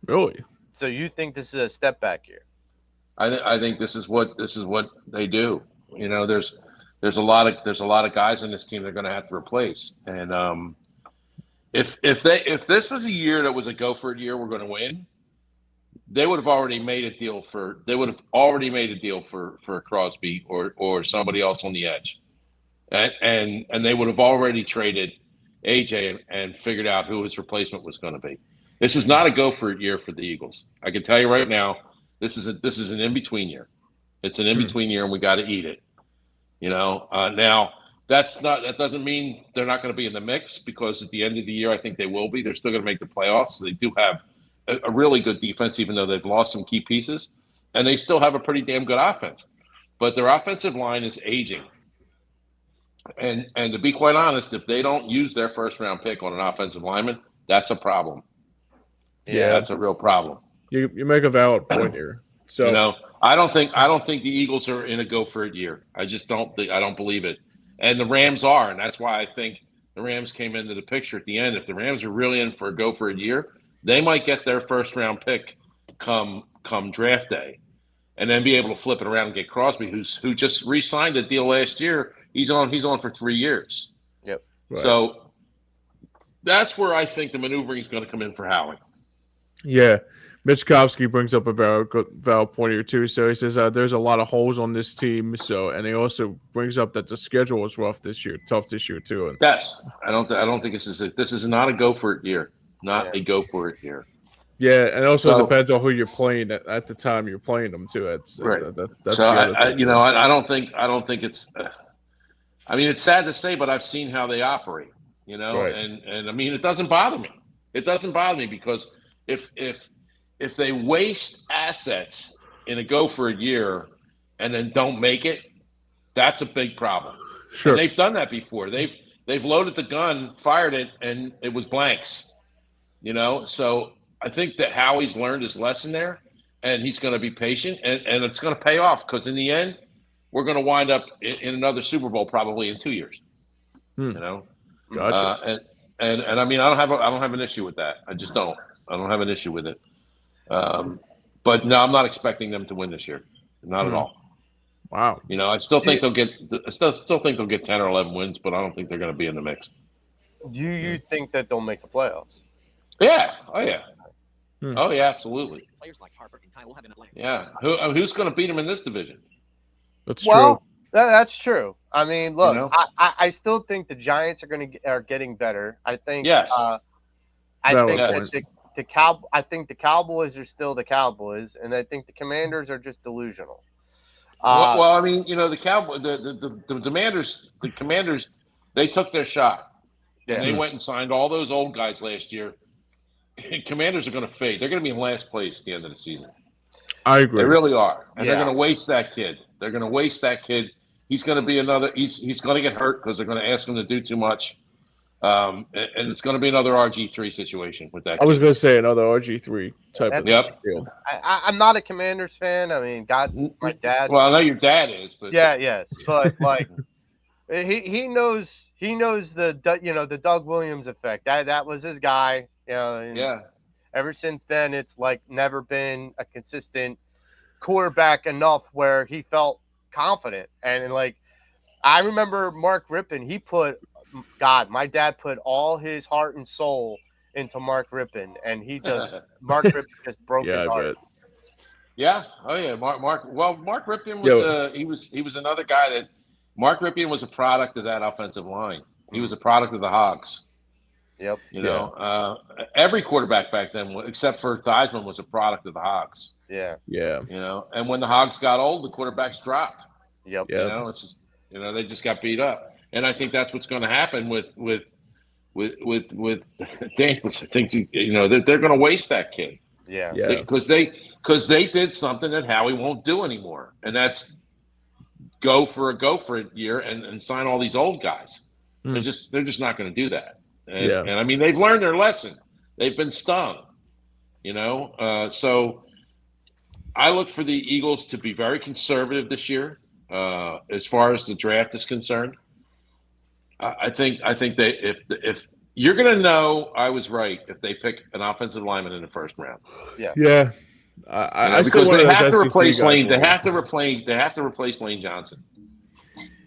Really? So you think this is a step back year? I think this is what they do. There's a lot of guys on this team they're going to have to replace. And if this was a year that was a go for it year, we're going to win, they would have already made a deal for Crosby or somebody else on the edge, and they would have already traded AJ and figured out who his replacement was going to be. This is not a go for it year for the Eagles. I can tell you right now, this is an in between year. It's an in between year, and we got to eat it. Now that doesn't mean they're not going to be in the mix, because at the end of the year, I think they will be. They're still going to make the playoffs. So they do have a really good defense, even though they've lost some key pieces, and they still have a pretty damn good offense. But their offensive line is aging. And to be quite honest, if they don't use their first round pick on an offensive lineman, that's a problem. Yeah, that's a real problem. You make a valid point here. So I don't think the Eagles are in a go for it year. I just don't believe it. And the Rams are, and that's why I think the Rams came into the picture at the end. If the Rams are really in for a go for it year, they might get their first round pick come draft day, and then be able to flip it around and get Crosby, who just re-signed a deal last year. He's on for 3 years. Yep. Right. So that's where I think the maneuvering is going to come in for Howie. Yeah. Michkowski brings up a valid point here too. So he says there's a lot of holes on this team. So, and he also brings up that the schedule was tough this year too. And yes, I don't think this is not a go for it year. Not a go for it year. Yeah, and also depends on who you're playing at the time you're playing them too. That's right. That's so the other thing. I don't think it's. I mean, it's sad to say, but I've seen how they operate. Right. And I mean, it doesn't bother me. It doesn't bother me because if they waste assets in a go for a year and then don't make it, that's a big problem. Sure. And they've done that before. They've loaded the gun, fired it, and it was blanks. So I think that Howie's learned his lesson there, and he's going to be patient, and it's going to pay off because in the end, we're going to wind up in another Super Bowl probably in 2 years. Gotcha. And I mean, I don't have an issue with that. I just don't. I don't have an issue with it. But no, I'm not expecting them to win this year. Not at all. Wow. I still think they'll get 10 or 11 wins, but I don't think they're going to be in the mix. Do you think that they'll make the playoffs? Yeah. Oh yeah. Oh yeah. Absolutely. Players like Harper and Kyle will have an Atlanta. Yeah. Who's going to beat them in this division? That's true. That's true. I mean, look, I still think the Giants are getting better. I think. Yes. I think the Cowboys are still the Cowboys, and I think the Commanders are just delusional. Well, I mean, the Commanders, they took their shot. Yeah. And they went and signed all those old guys last year. Commanders are going to fade. They're going to be in last place at the end of the season. I agree. They really are, and they're going to waste that kid. They're going to waste that kid. He's going to be another. He's going to get hurt because they're going to ask him to do too much. And it's going to be another RG3 situation with that. I was going to say another RG3 type of deal. I'm not a Commanders fan. I mean, my dad. Well, I know your dad is, but yes, but like he knows the Doug Williams effect. That was his guy. Ever since then, it's like never been a consistent quarterback enough where he felt confident. And like I remember Mark Rippon, my dad put all his heart and soul into Mark Rippon, and Mark Rippon just broke his heart. Yeah. Oh yeah. Mark Rippon was he was another guy that Mark Rippon was a product of that offensive line. He was a product of the Hogs. Yep. Every quarterback back then, except for Theismann, was a product of the Hogs. Yeah. Yeah. And when the Hogs got old, the quarterbacks dropped. Yep. It's just they just got beat up. And I think that's what's going to happen with Daniels. I think they're going to waste that kid. Yeah. Because they did something that Howie won't do anymore, and that's go for it year and sign all these old guys. They're just not going to do that. And I mean, they've learned their lesson. They've been stung. So I look for the Eagles to be very conservative this year as far as the draft is concerned. I think they if you're going to know I was right if they pick an offensive lineman in the first round. Yeah. Because they have to replace Lane. They have to replace Lane Johnson.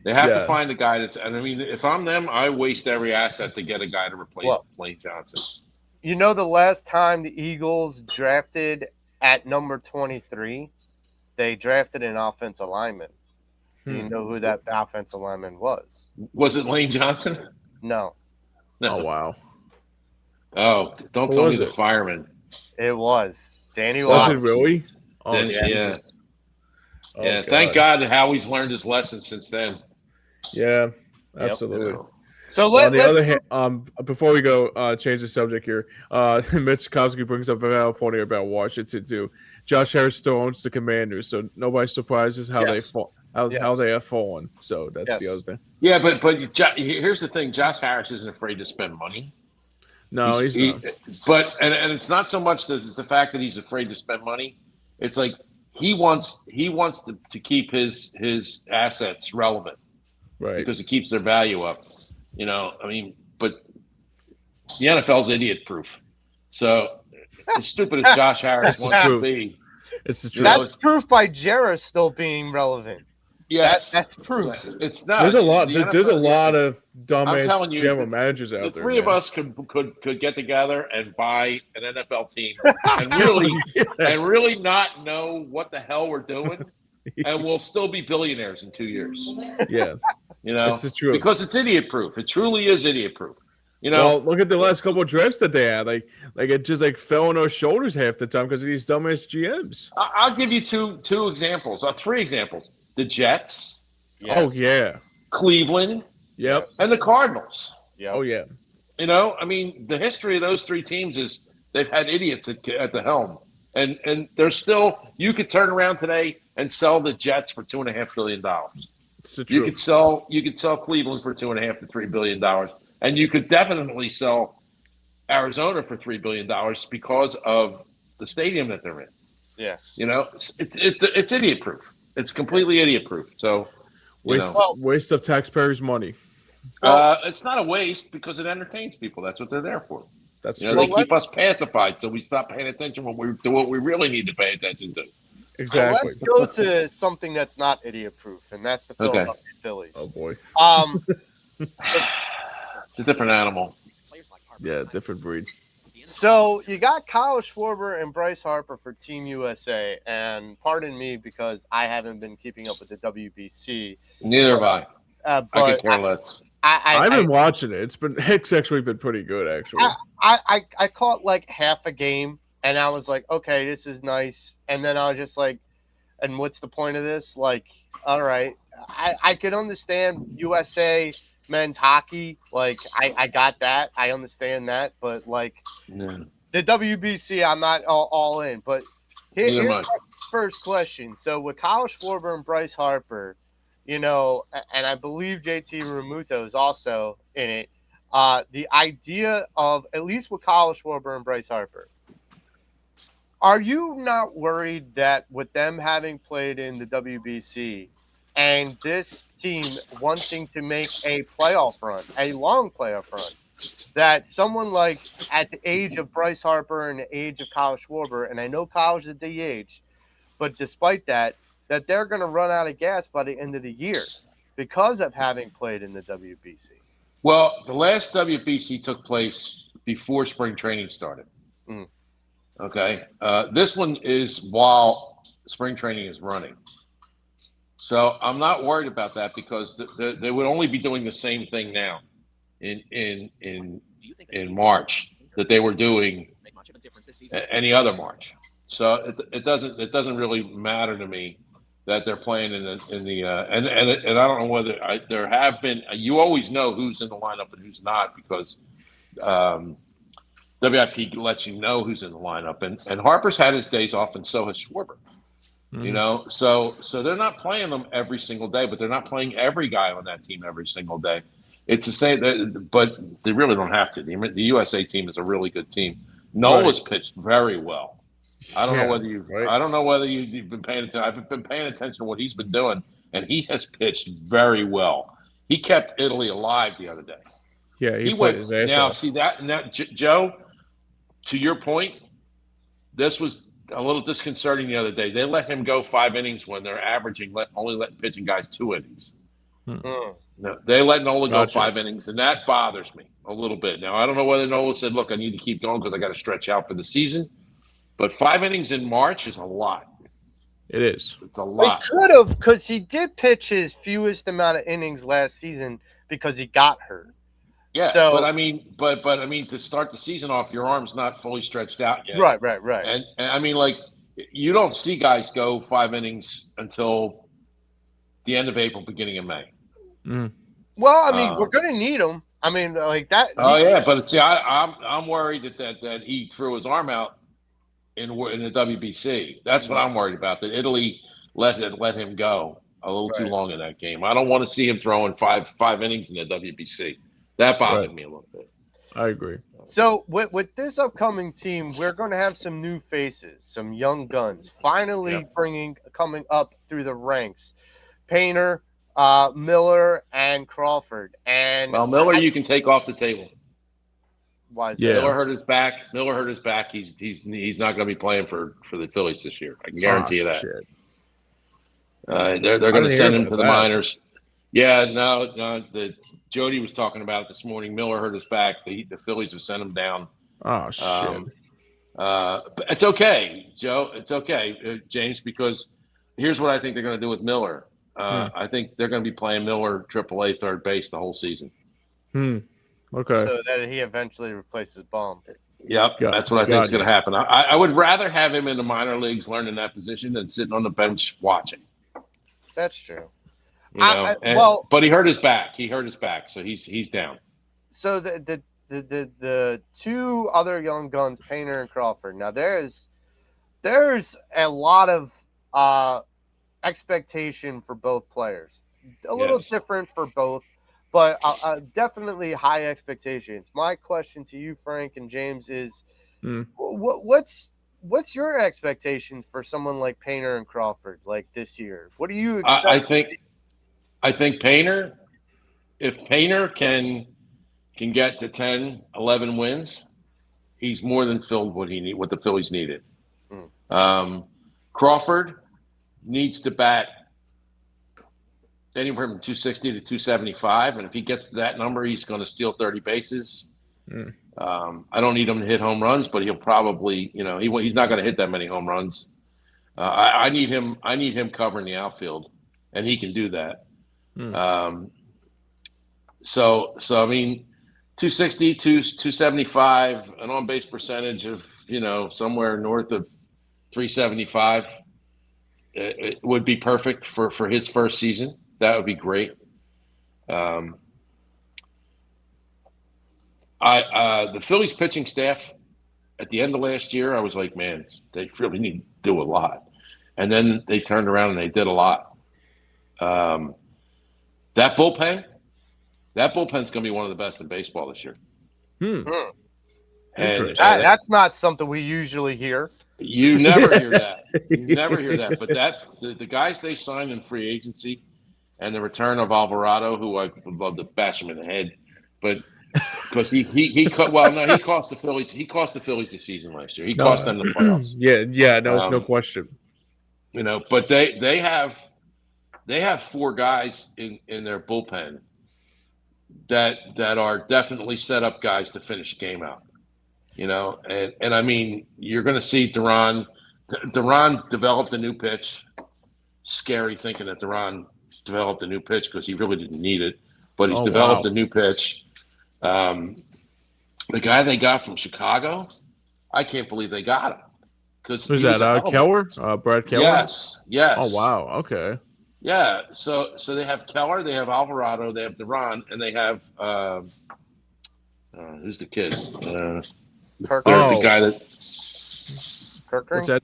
They have to find a guy that's. And I mean, if I'm them, I waste every asset to get a guy to replace Lane Johnson. The last time the Eagles drafted at number 23, they drafted an offensive lineman. Do you know who that offensive lineman was? Was it Lane Johnson? No. Oh, wow. Oh, don't tell me the fireman. It was Danny Watts. Was it really? Oh, yeah. Oh, yeah. Thank God Howie's learned his lesson since then. Yeah, absolutely. So on the other hand, before we go change the subject here, Mitch Kowski brings up a valid point here about Washington too. Josh Harris still owns the Commanders, so nobody's surprised is how they fall. How they have fallen. So that's the other thing. Yeah, but here's the thing: Josh Harris isn't afraid to spend money. No, he's not. But it's not so much the fact that he's afraid to spend money. It's like he wants to keep his assets relevant, right? Because it keeps their value up. I mean, but the NFL's idiot proof. So as stupid as Josh Harris It's the wants to truth. be. It's the You truth. know, That's proof by Jarrah still being relevant. Yes, That's proof. Yeah. It's not. There's a lot. The There's a NFL lot of I'm dumbass telling you, general managers out the there. three of man. us could get together and buy an NFL team and really not know what the hell we're doing, and we'll still be billionaires in 2 years. Yeah, You know, it's the truth. because it's idiot proof. It truly is idiot proof. You know, well, look at the last couple of drafts that they had. Like it just fell on our shoulders half the time because of these dumbass GMs. I'll give you two examples, 3 examples: the Jets, Yes. Oh yeah, Cleveland, yep. Yes. and the Cardinals. Yep. Oh yeah. You know, I mean, the history of those 3 teams is they've had idiots at the helm, and they're still. You could turn around today and sell the Jets for $2.5 billion. It's the You truth. could sell Cleveland for $2.5 to $3 billion, and you could definitely sell Arizona for $3 billion because of the stadium that they're in. Yes. You know, it's idiot proof. It's completely idiot proof. So, Waste of taxpayers' money. it's not a waste because it entertains people. That's what they're there for. That's You know, true. they keep us pacified, so we stop paying attention when we do what we really need to pay attention to. Exactly. So let's go to something that's not idiot proof, and that's the Philadelphia Phillies. Oh boy. It's a different animal. Yeah, different breed. So you got Kyle Schwarber and Bryce Harper for Team USA, and pardon me because I haven't been keeping up with the WBC. Neither have I. I But could care less. I've been watching it. It's actually been pretty good, actually. I caught like half a game, and I was like, okay, this is nice. And then I was just like, and what's the point of this? Like, all right, I could understand USA men's hockey. Like, I got that. I understand that. But like the WBC, I'm not all in. But here's my first question. So with Kyle Schwarber and Bryce Harper, you know, and I believe JT Realmuto is also in it. The idea of, at least with Kyle Schwarber and Bryce Harper, are you not worried that with them having played in the WBC and this team wanting to make a playoff run, a long playoff run, that someone like at the age of Bryce Harper and the age of Kyle Schwarber, and I know Kyle's a DH, but despite that they're going to run out of gas by the end of the year because of having played in the WBC? Well, the last WBC took place before spring training started. Okay. This one is while spring training is running. So I'm not worried about that because they would only be doing the same thing now in March that they were doing any other March. So it doesn't really matter to me that they're playing in the and I don't know whether there have been. You always know who's in the lineup and who's not because WIP lets you know who's in the lineup, and Harper's had his days off, and so has Schwarber. You know, so they're not playing them every single day, but they're not playing every guy on that team every single day. It's the same, but they really don't have to. The USA team is a really good team. Nola's pitched very well. I don't know whether you've been paying attention. I've been paying attention to what he's been doing, and he has pitched very well. He kept Italy alive the other day. Yeah, he played his ass now. off. See that now, Joe. To your point, this was a little disconcerting the other day. They let him go 5 innings when they're averaging only letting pitching guys 2 innings. No, they let Nola go 5 innings, and that bothers me a little bit. Now I don't know whether Nola said, "Look, I need to keep going because I got to stretch out for the season." But 5 innings in March is a lot. It is. It's a lot. He could have, because he did pitch his fewest amount of innings last season because he got hurt. Yeah, so, but I mean, to start the season off, your arm's not fully stretched out yet. Right. And I mean, like, you don't see guys go 5 innings until the end of April, beginning of May. Well, I mean, we're going to need him. I mean, like that. But see, I'm worried that he threw his arm out in the WBC. That's what I'm worried about. That Italy let him go a little too long in that game. I don't want to see him throwing five innings in the WBC. That bothered me a little bit. I agree. So with this upcoming team, we're going to have some new faces, some young guns, finally coming up through the ranks. Painter, Miller, and Crawford. And Miller, you can take off the table. Why is Yeah. that? Miller hurt his back. He's not going to be playing for the Phillies this year. I can guarantee you that. Shit. They're going to didn't send hear him to about the that. minors. Yeah, no. Jody was talking about it this morning. Miller hurt his back. The Phillies have sent him down. Oh shit. But it's okay, Joe. It's okay, James, because here's what I think they're going to do with Miller. I think they're going to be playing Miller AAA third base the whole season. Okay. So that he eventually replaces Baum. Yep, that's what I think is going to happen. I would rather have him in the minor leagues learning that position than sitting on the bench watching. That's true. You know, but he hurt his back. So he's down. So the two other young guns, Painter and Crawford. Now there's a lot of expectation for both players. A little different for both, but definitely high expectations. My question to you, Frank and James, is what's your expectations for someone like Painter and Crawford like this year? What do you expect? I think Painter, if Painter can get to 10, 11 wins, he's more than filled what the Phillies needed. Crawford needs to bat anywhere from 260 to 275, and if he gets to that number, he's going to steal 30 bases. I don't need him to hit home runs, but he'll probably, he's not going to hit that many home runs. I need him covering the outfield, and he can do that. So I mean, 260, 275, an on-base percentage of, somewhere north of 375. It would be perfect for his first season. That would be great. The Phillies pitching staff at the end of last year, I was like, man, they really need to do a lot. And then they turned around and they did a lot. That bullpen's going to be one of the best in baseball this year. And that's not something we usually hear. You never hear that. But the guys they signed in free agency and the return of Alvarado, who I would love to bash him in the head, but because he cost the Phillies. He cost the Phillies the season last year. He cost them the playoffs. No question. But they have four guys in their bullpen that are definitely set up guys to finish the game out. And I mean, you're going to see Duran developed a new pitch. Scary thinking that Duran developed a new pitch because he really didn't need it, but he's developed a new pitch. The guy they got from Chicago, I can't believe they got him. Who's that? Keller? Brad Keller? Yes. Oh, wow. Okay. Yeah. So they have Keller, they have Alvarado, they have Duran, and they have who's the kid? The guy that Kirkering? What's that?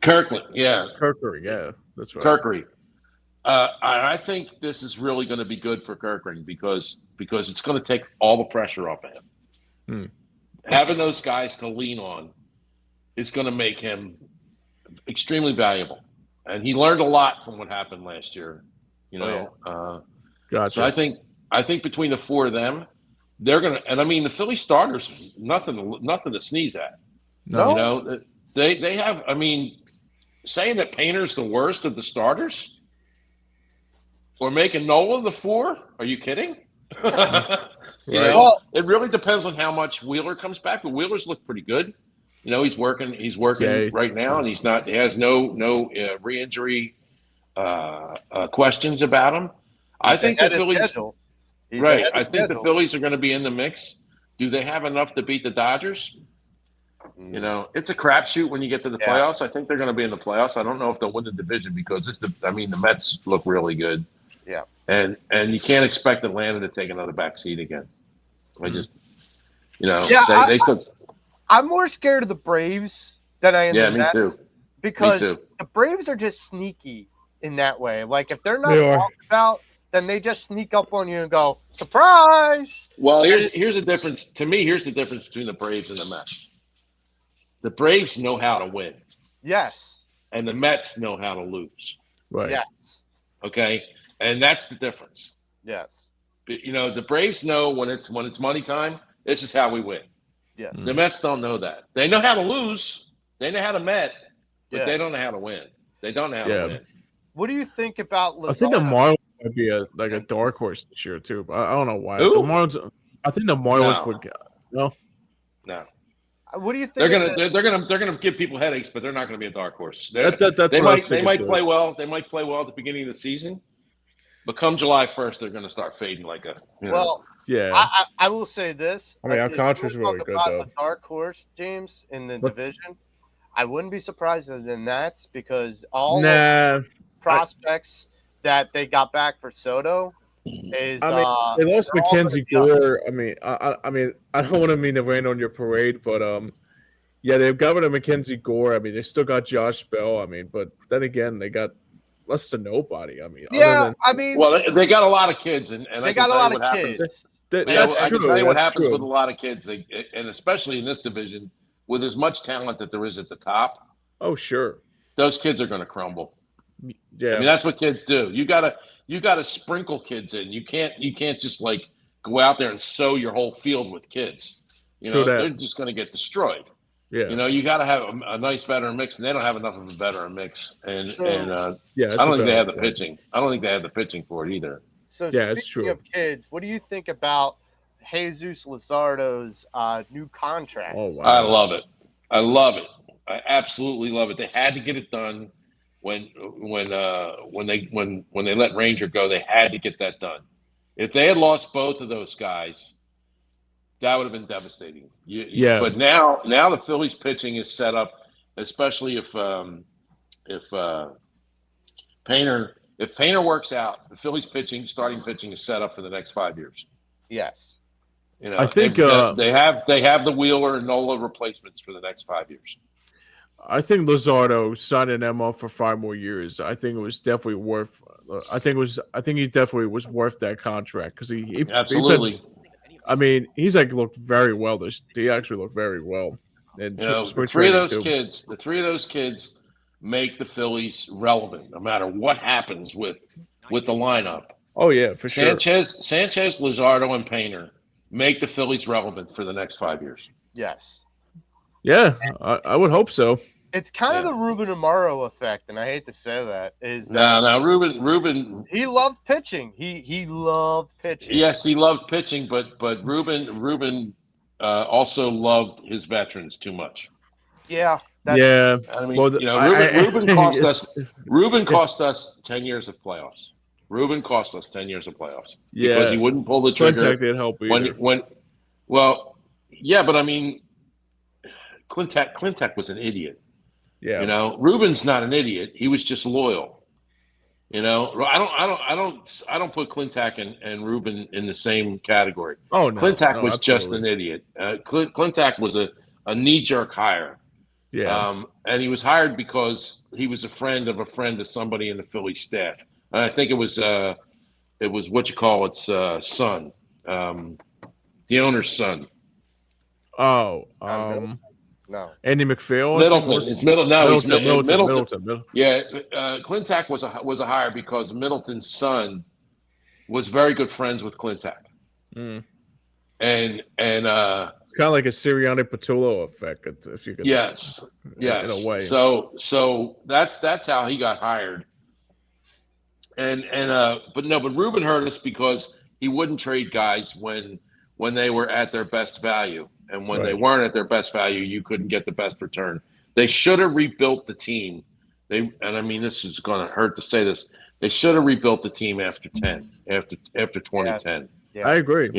Kirkland, yeah. Kirkering, yeah. That's right. Kirkering. I think this is really going to be good for Kirkering because it's going to take all the pressure off of him. Having those guys to lean on is going to make him extremely valuable. And he learned a lot from what happened last year. Gotcha. So I think between the four of them, they're going to – and, I mean, the Philly starters, nothing to sneeze at. No. They have – I mean, saying that Painter's the worst of the starters or making Nola the four? Are you kidding? It really depends on how much Wheeler comes back. But Wheeler's looked pretty good. He's working right now, and he has no re-injury questions about him. I think the Phillies – right. I think the Phillies are going to be in the mix. Do they have enough to beat the Dodgers? It's a crapshoot when you get to the playoffs. I think they're going to be in the playoffs. I don't know if they'll win the division because the Mets look really good. Yeah. And you can't expect Atlanta to take another back seat again. I just, they took. I'm more scared of the Braves than I am the Mets. Me too. Because the Braves are just sneaky in that way. Like, if they're not talked about, then they just sneak up on you and go, surprise! Well, here's the difference. To me, here's the difference between the Braves and the Mets. The Braves know how to win. Yes. And the Mets know how to lose. Right. Yes. Okay? And that's the difference. Yes. The Braves know when it's money time, this is how we win. Yes. The Mets don't know that. They know how to lose. They know how to Met, but they don't know how to win. They don't know how to win. What do you think about Luzardo? I think the Marlins might be a dark horse this year too, but I don't know why. Who? The Marlins. I think the Marlins would. No. What do you think? They're gonna give people headaches, but they're not gonna be a dark horse. They might play well. They might play well at the beginning of the season, but come July 1st, they're gonna start fading like a. I will say this. I mean, Alcantara's really good though. The dark horse, James, in the division, I wouldn't be surprised if the Nats, because all the prospects that they got back for Soto is. They lost Mackenzie Gore. I mean, I don't want to mean to rain on your parade, but they've got rid of Mackenzie Gore. I mean, they still got Josh Bell. I mean, but then again, they got less than nobody. I mean, they got a lot of kids, and they got a lot of kids. I can tell you what happens with a lot of kids, and especially in this division, with as much talent that there is at the top. Oh, sure. Those kids are going to crumble. Yeah, I mean that's what kids do. You gotta sprinkle kids in. You can't just like go out there and sow your whole field with kids. They're just going to get destroyed. Yeah. You got to have a nice veteran mix, and they don't have enough of a veteran mix. And I don't think they have the pitching. I don't think they have the pitching for it either. So speaking of kids, what do you think about Jesus Luzardo's new contract? Oh, wow. I love it. I absolutely love it. They had to get it done when they let Ranger go. They had to get that done. If they had lost both of those guys, that would have been devastating. But now the Phillies pitching is set up, especially if Painter works out, the Phillies starting pitching is set up for the next 5 years. Yes. I think they have the Wheeler and Nola replacements for the next 5 years. I think Luzardo signing them up for 5 more years. I think it was definitely worth. I think he definitely was worth that contract because he absolutely. He's looked very well. He actually looked very well. And the three of those kids make the Phillies relevant, no matter what happens with the lineup. Oh yeah, for sure. Sanchez, Luzardo, and Painter make the Phillies relevant for the next 5 years. Yes. Yeah, I would hope so. It's kind of the Ruben Amaro effect, and I hate to say that. Ruben. He loved pitching. He loved pitching. Yes, he loved pitching, but Ruben also loved his veterans too much. Yeah. Ruben cost us. Ruben cost us 10 years of playoffs. Ruben cost us 10 years of playoffs because he wouldn't pull the trigger. Clintac didn't help either. But I mean, Clintac was an idiot. Yeah. Ruben's not an idiot. He was just loyal. I don't put Clintac and Ruben in the same category. Oh no. Clintac was just an idiot. Clintac was a knee-jerk hire. Yeah. And he was hired because he was a friend of somebody in the Philly staff. And I think it was son, the owner's son. Oh, no. Andy McPhail. Middleton. It's Middleton. No, Middleton. Yeah, Clintac was a hire because Middleton's son was very good friends with Clintac. Mm. And it's kind of like a Sirianni Patullo effect, if you could. Yes. In a way. So that's how he got hired. But Ruben hurt us because he wouldn't trade guys when they were at their best value, and when they weren't at their best value, you couldn't get the best return. They should have rebuilt the team. This is going to hurt to say this. They should have rebuilt the team after 2010. Yeah. I agree.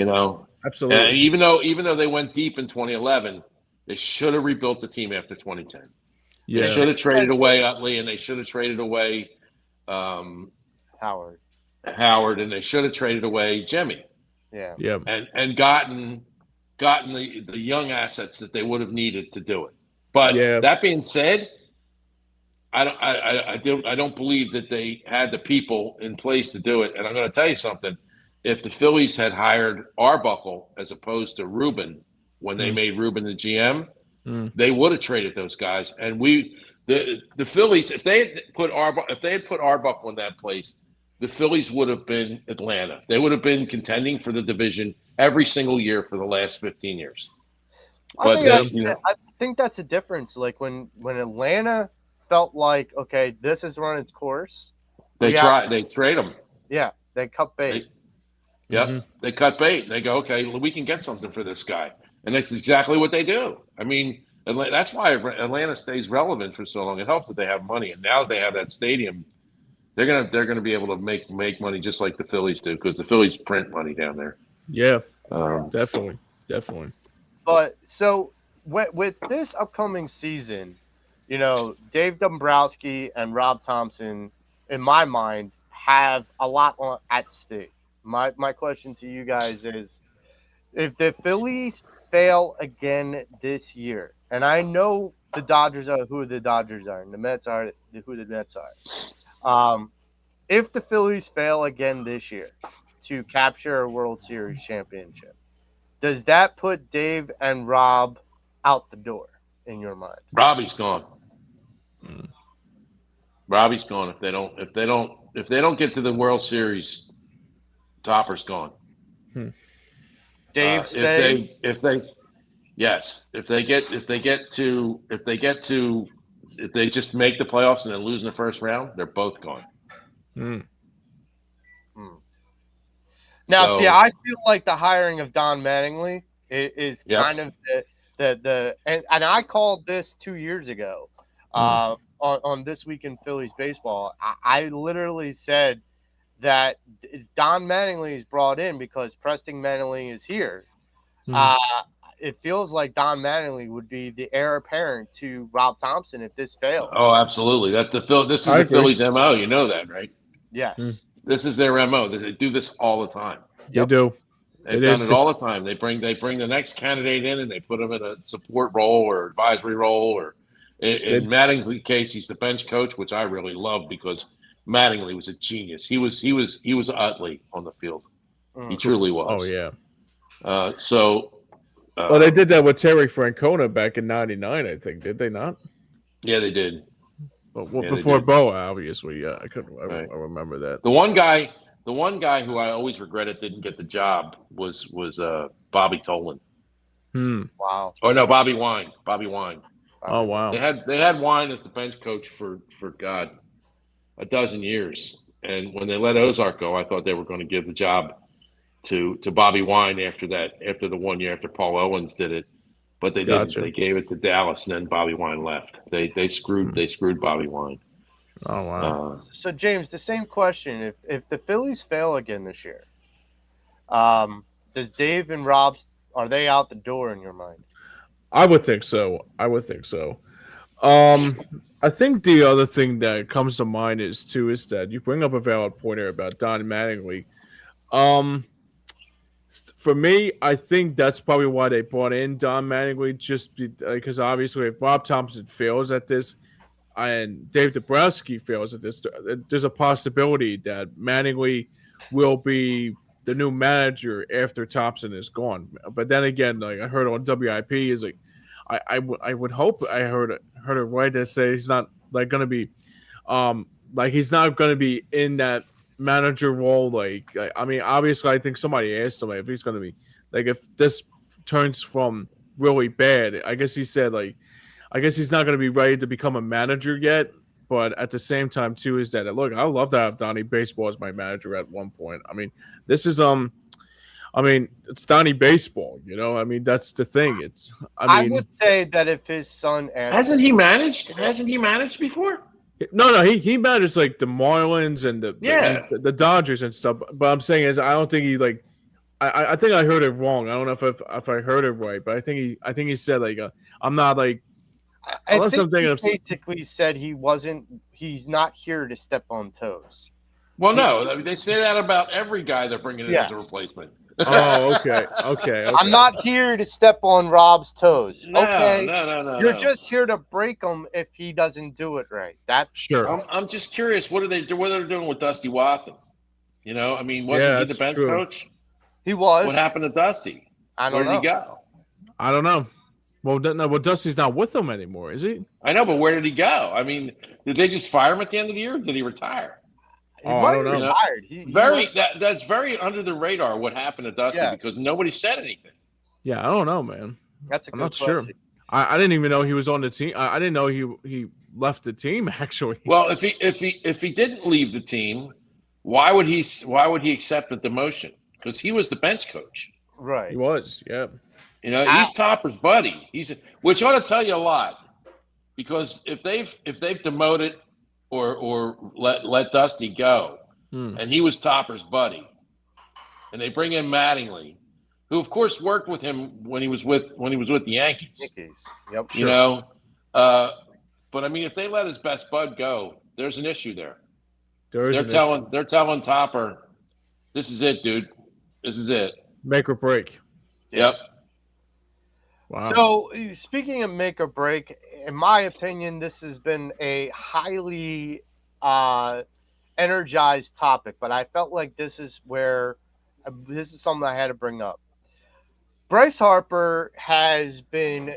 Absolutely. And even though they went deep in 2011, they should have rebuilt the team after 2010. Yeah. They should have traded away Utley, and they should have traded away Howard, and they should have traded away Jimmy. Yeah. And gotten the young assets that they would have needed to do it. But that being said, I don't believe that they had the people in place to do it. And I'm going to tell you something. If the Phillies had hired Arbuckle as opposed to Ruben when they made Ruben the GM, they would have traded those guys. And the Phillies, if they had put Arbuckle in that place, the Phillies would have been Atlanta. They would have been contending for the division every single year for the last 15 years. But I think that's a difference. Like when Atlanta felt like, okay, this has run its course. they trade him. Yeah, they cut bait. They cut bait. They go, okay, well, we can get something for this guy, and that's exactly what they do. I mean, that's why Atlanta stays relevant for so long. It helps that they have money, and now that they have that stadium, they're gonna be able to make money just like the Phillies do, because the Phillies print money down there. Yeah, definitely. But so with this upcoming season, you know, Dave Dombrowski and Rob Thompson, in my mind, have a lot at stake. My question to you guys is, if the Phillies fail again this year, and I know the Dodgers are who the Dodgers are, and the Mets are who the Mets are. If the Phillies fail again this year to capture a World Series championship, does that put Dave and Rob out the door in your mind? Robbie's gone. Robbie's gone if they don't get to the World Series. Topper's gone. Dave stays. If they just make the playoffs and then lose in the first round, they're both gone. Now, see, I feel like the hiring of Don Mattingly is kind of and I called this 2 years ago on This Week in Phillies Baseball. I literally said that Don Mattingly is brought in because Preston Mattingly is here. It feels like Don Mattingly would be the heir apparent to Rob Thompson if this fails. Oh, absolutely. This is the Phillies' MO. You know that, right? Yes. This is their MO. They do this all the time. They do. They've done it all the time. They bring the next candidate in and they put him in a support role or advisory role, or in Mattingly's case, he's the bench coach, which I really love because Mattingly was a genius. He was Utley on the field. He truly was. Oh yeah. Well, they did that with Terry Francona back in '99, I think. Did they not? Yeah, they did. Well, before Boa, obviously. Yeah, I remember that. The one guy who I always regretted didn't get the job was Bobby Tolan. Wow. Oh no, Bobby Wine. Oh wow. They had Wine as the bench coach for God, a dozen years. And when they let Ozark go, I thought they were going to give the job to Bobby Wine after the 1 year after Paul Owens did it. But they didn't. They gave it to Dallas, and then Bobby Wine left. They screwed Bobby Wine. Oh wow. So James, the same question: if the Phillies fail again this year, does Dave and Rob, are they out the door in your mind? I would think so. I think the other thing that comes to mind is that you bring up a valid point here about Don Mattingly. For me, I think that's probably why they brought in Don Mattingly, just because obviously if Rob Thompson fails at this and Dave Dombrowski fails at this, there's a possibility that Mattingly will be the new manager after Thompson is gone. But then again, like I heard on WIP, is like I would hope I heard it right to say he's not like going to be he's not going to be in that manager role. Like I mean, obviously, I think somebody asked him if he's going to be like if this turns from really bad. I guess he said I guess he's not going to be ready to become a manager yet. But at the same time, too, is that look, I would love to have Donnie Baseball as my manager at one point. I mean, this is it's Donnie Baseball, you know. I mean, that's the thing. I would say that if his son hasn't he managed before? No, he managed like the Marlins and the Dodgers and stuff. But I'm saying is I don't think he like. I think I heard it wrong. I don't know if I heard it right, but I think he said like I'm not like. I think he basically said he's not here to step on toes. Well, no, I mean, they say that about every guy they're bringing in as a replacement. Oh, okay. I'm not here to step on Rob's toes. No, okay, no. You're just here to break him if he doesn't do it right. That's sure. I'm just curious. What are they doing with Dusty Watson? You know, I mean, wasn't he the bench coach? He was. What happened to Dusty? I don't know. Where did he go? I don't know. Well, Dusty's not with them anymore, is he? I know, but where did he go? I mean, did they just fire him at the end of the year? Or did he retire? I don't know. That's very under the radar what happened to Dusty because nobody said anything. Yeah, I don't know, man. That's a I'm good not sure. question. I didn't even know he was on the team. I didn't know he left the team actually. Well, if he didn't leave the team, why would he accept the demotion? Because he was the bench coach. Right. He was, yeah. You know, he's Topper's buddy. Which ought to tell you a lot. Because if they've demoted or let Dusty go, and he was Topper's buddy, and they bring in Mattingly, who of course worked with him when he was with the Yankees. Yep. You know, but I mean, if they let his best bud go, there's an issue there. They're telling Topper, this is it, dude. This is it. Make or break. Yep. Wow. So, speaking of make or break, in my opinion, this has been a highly energized topic, but I felt like this is something I had to bring up. Bryce Harper has been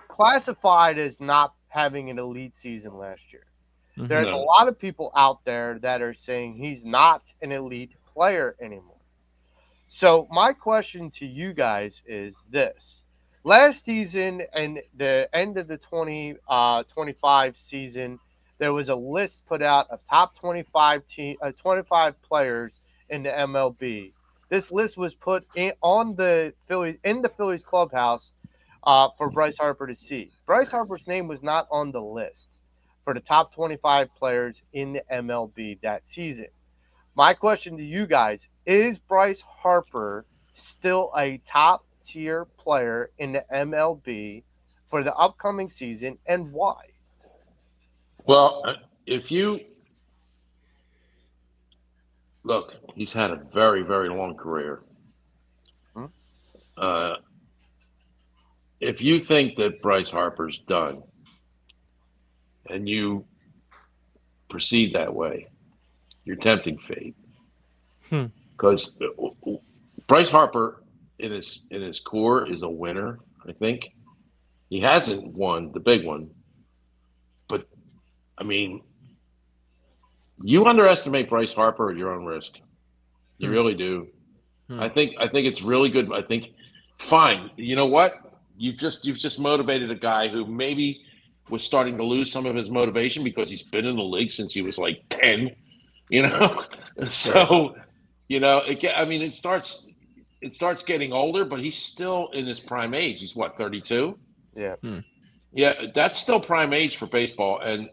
classified as not having an elite season last year. There's a lot of people out there that are saying he's not an elite player anymore. So my question to you guys is this. Last season and the end of the 2025 season, there was a list put out of top 25 players in the MLB. This list was put on the Phillies clubhouse for Bryce Harper to see. Bryce Harper's name was not on the list for the top 25 players in the MLB that season. My question to you guys, is Bryce Harper still a top-tier player in the MLB for the upcoming season, and why? Well, if you look, he's had a very, very long career. If you think that Bryce Harper's done and you proceed that way, you're tempting fate. Because Bryce Harper, in his core, is a winner. I think he hasn't won the big one, but I mean, you underestimate Bryce Harper at your own risk. You really do. I think it's really good. I think, fine. You know what? You've just motivated a guy who maybe was starting to lose some of his motivation because he's been in the league since he was like 10. You know, so you know, it starts getting older, but he's still in his prime age. He's what, 32? Yeah. Yeah, that's still prime age for baseball, and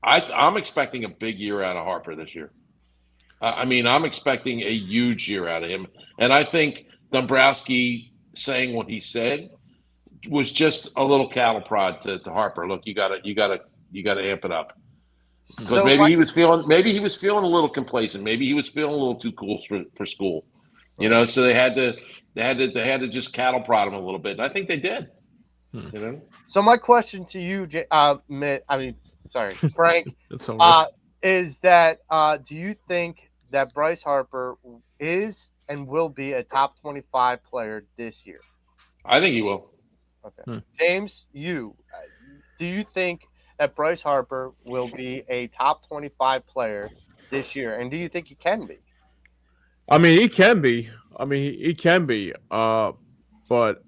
I'm expecting a big year out of Harper this year. I'm expecting a huge year out of him, and I think Dombrowski saying what he said was just a little cattle prod to Harper. Look, you gotta amp it up. Because maybe he was feeling a little complacent. Maybe he was feeling a little too cool for school, you know. So they had to just cattle prod him a little bit, and I think they did. You know. So my question to you, Frank, is that do you think that Bryce Harper is and will be a top 25 player this year? I think he will. Okay, James, do you think that Bryce Harper will be a top 25 player this year? And do you think he can be? I mean, he can be. He can be. But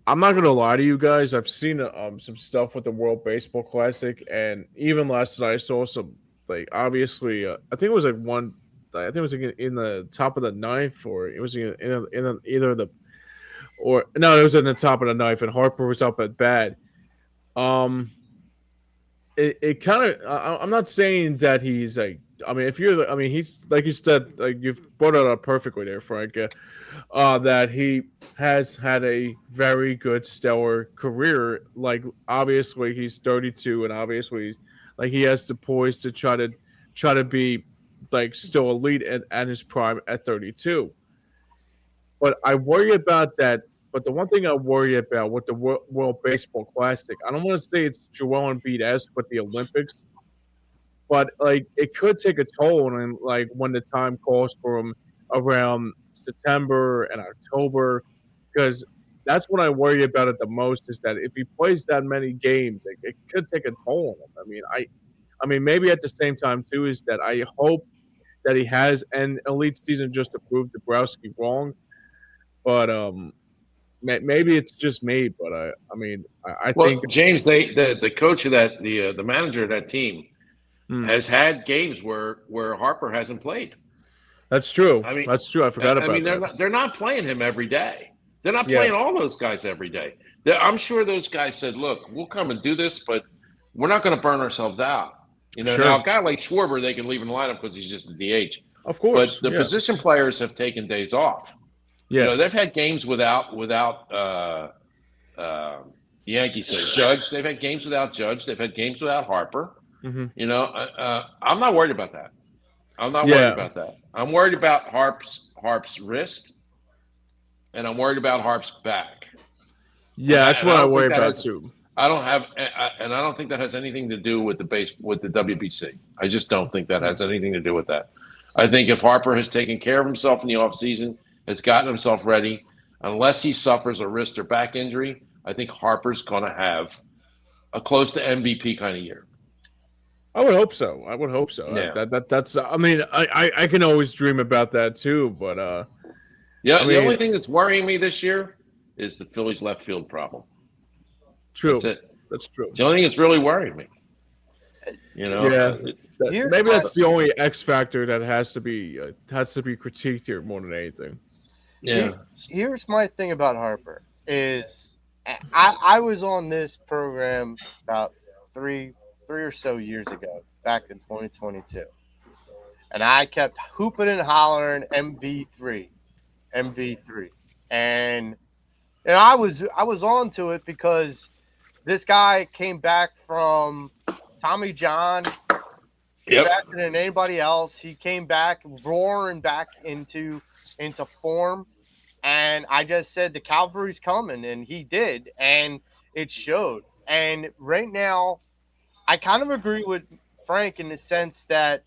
I'm not gonna lie to you guys. I've seen some stuff with the World Baseball Classic, and even last night I saw some. Like, obviously, I think it was like one. I think it was like in the top of the ninth, or it was in either the, or no, it was in the top of the ninth, and Harper was up at bat. It kind of. I'm not saying that he's like. He's like you said. Like, you've brought it up perfectly there, Frank. That he has had a very good, stellar career. Like, obviously, he's 32, and obviously, like, he has the poise to try to be like still elite at his prime at 32. But I worry about that. But the one thing I worry about with the World Baseball Classic, I don't want to say it's Joel Embiid-esque with the Olympics, but like, it could take a toll on him, like, when the time calls for him around September and October, because that's what I worry about it the most, is that if he plays that many games, it could take a toll on him. I mean, maybe at the same time too, is that I hope that he has an elite season just to prove Dombrowski wrong. But maybe it's just me, but I mean, I Well, think James, the coach of that, the manager of that team Mm. has had games where Harper hasn't played. That's true. I mean, that's true. I forgot about that. They're not playing him every day. They're not Yeah. playing all those guys every day. I'm sure those guys said, "Look, we'll come and do this, but we're not going to burn ourselves out." You know, Sure. now a guy like Schwarber, they can leave in the lineup because he's just a DH. Of course. But the position players have taken days off. Yeah. You know, they've had games without the Yankees say Judge. They've had games without Judge. They've had games without Harper. Mm-hmm. You know, I'm not worried about that. I'm not worried about that. I'm worried about Harp's wrist, and I'm worried about Harp's back. Yeah, that's what I worry about too. I don't think that has anything to do with the WBC. I just don't think that has anything to do with that. I think if Harper has taken care of himself in the offseason, has gotten himself ready, unless he suffers a wrist or back injury, I think Harper's going to have a close to MVP kind of year. I would hope so. Yeah. That's. I mean, I can always dream about that too, but the only thing that's worrying me this year is the Phillies left field problem. True. That's it. That's true. It's the only thing that's really worrying me. You know. Yeah. Maybe that's the only X factor that has to be critiqued here more than anything. Yeah. Here's my thing about Harper is I was on this program about three or so years ago, back in 2022. And I kept hooping and hollering MV3. And I was on to it because this guy came back from Tommy John. Faster than anybody else. He came back roaring back into form. And I just said the cavalry's coming, and he did, and it showed. And right now, I kind of agree with Frank in the sense that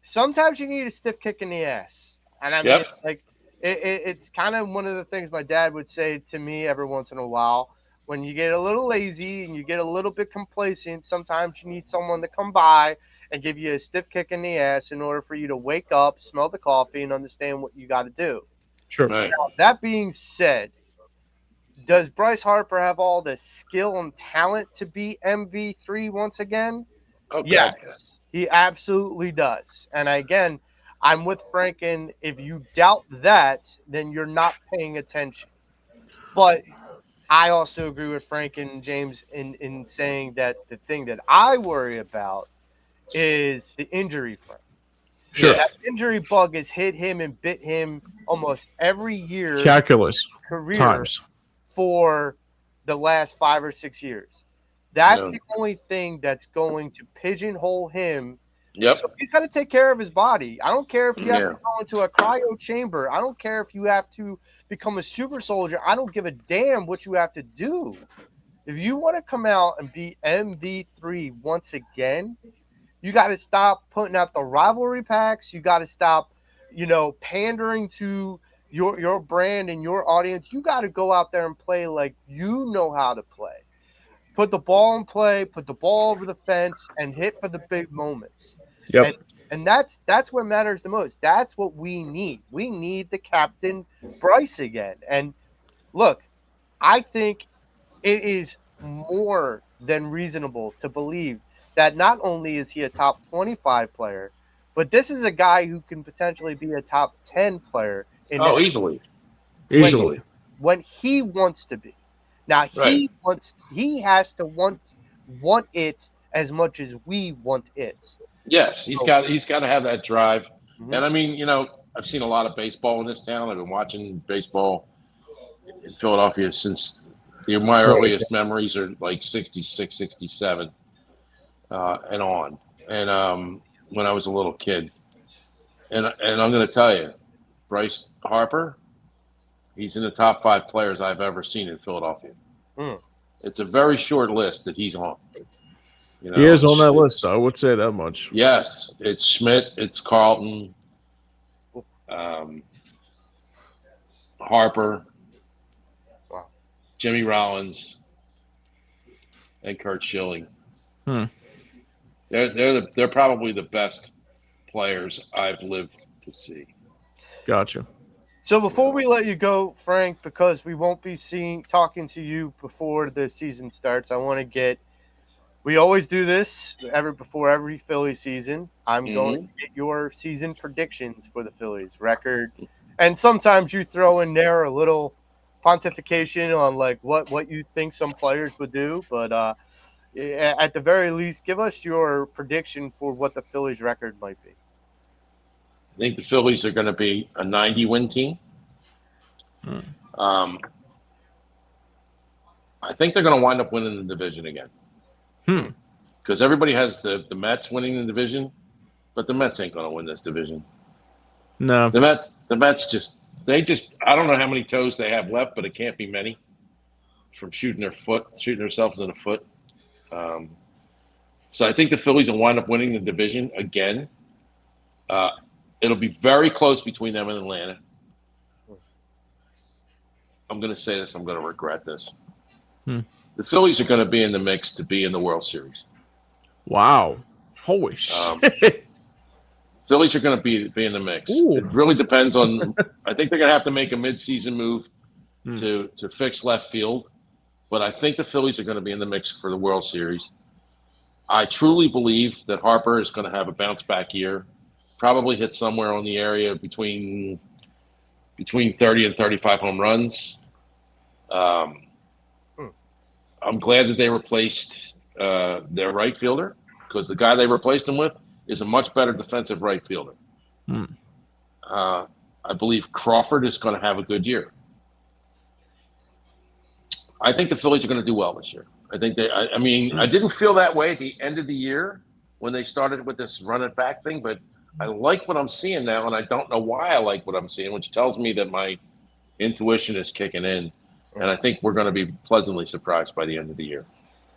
sometimes you need a stiff kick in the ass. And I mean, like, it's kind of one of the things my dad would say to me every once in a while. When you get a little lazy and you get a little bit complacent, sometimes you need someone to come by and give you a stiff kick in the ass in order for you to wake up, smell the coffee, and understand what you got to do. Sure. Right. Now, that being said, does Bryce Harper have all the skill and talent to be MV3 once again? Okay. Yes, he absolutely does. And again, I'm with Frank, and if you doubt that, then you're not paying attention. But I also agree with Frank and James in saying that the thing that I worry about is the injury front. Sure. That injury bug has hit him and bit him almost every year. Calculus career times for the last 5 or 6 years. That's the only thing that's going to pigeonhole him. Yep. So he's got to take care of his body. I don't care if you have to go into a cryo chamber. I don't care if you have to become a super soldier. I don't give a damn what you have to do. If you want to come out and be MV3 once again, you got to stop putting out the rivalry packs. You got to stop, pandering to your brand and your audience. You got to go out there and play like you know how to play. Put the ball in play, put the ball over the fence, and hit for the big moments. Yep. And that's what matters the most. That's what we need. We need the Captain Bryce again. And look, I think it is more than reasonable to believe that not only is he a top 25 player, but this is a guy who can potentially be a top 10 player. Easily. When he wants to be. Now, he has to want it as much as we want it. Yes, he's got to have that drive. Mm-hmm. And I mean, I've seen a lot of baseball in this town. I've been watching baseball in Philadelphia since my earliest memories are like 66, 67. And on, and when I was a little kid, and I'm going to tell you, Bryce Harper, he's in the top 5 players I've ever seen in Philadelphia. It's a very short list that he's on. He is on that list. I would say that much. Yes, it's Schmidt, it's Carlton, Harper, Jimmy Rollins, and Kurt Schilling. They're probably the best players I've lived to see. Gotcha. So before we let you go, Frank, because we won't be talking to you before the season starts, I want to get. We always do this before every Philly season. I'm going to get your season predictions for the Phillies record, and sometimes you throw in there a little pontification on like what you think some players would do, but at the very least, give us your prediction for what the Phillies record might be. I think the Phillies are going to be a 90-win team. I think they're going to wind up winning the division again. Because everybody has the Mets winning the division, but the Mets ain't going to win this division. No. The Mets just I don't know how many toes they have left, but it can't be many from shooting themselves in the foot. So I think the Phillies will wind up winning the division again. It'll be very close between them and Atlanta. I'm going to say this. I'm going to regret this. The Phillies are going to be in the mix to be in the World Series. Wow. Holy shit. Phillies are going to be in the mix. Ooh. It really depends on – I think they're going to have to make a midseason move to fix left field. But I think the Phillies are going to be in the mix for the World Series. I truly believe that Harper is going to have a bounce-back year, probably hit somewhere on the area between 30 and 35 home runs. I'm glad that they replaced their right fielder because the guy they replaced him with is a much better defensive right fielder. I believe Crawford is going to have a good year. I think the Phillies are going to do well this year. I think I didn't feel that way at the end of the year when they started with this run it back thing, but I like what I'm seeing now, and I don't know why I like what I'm seeing, which tells me that my intuition is kicking in. And I think we're going to be pleasantly surprised by the end of the year.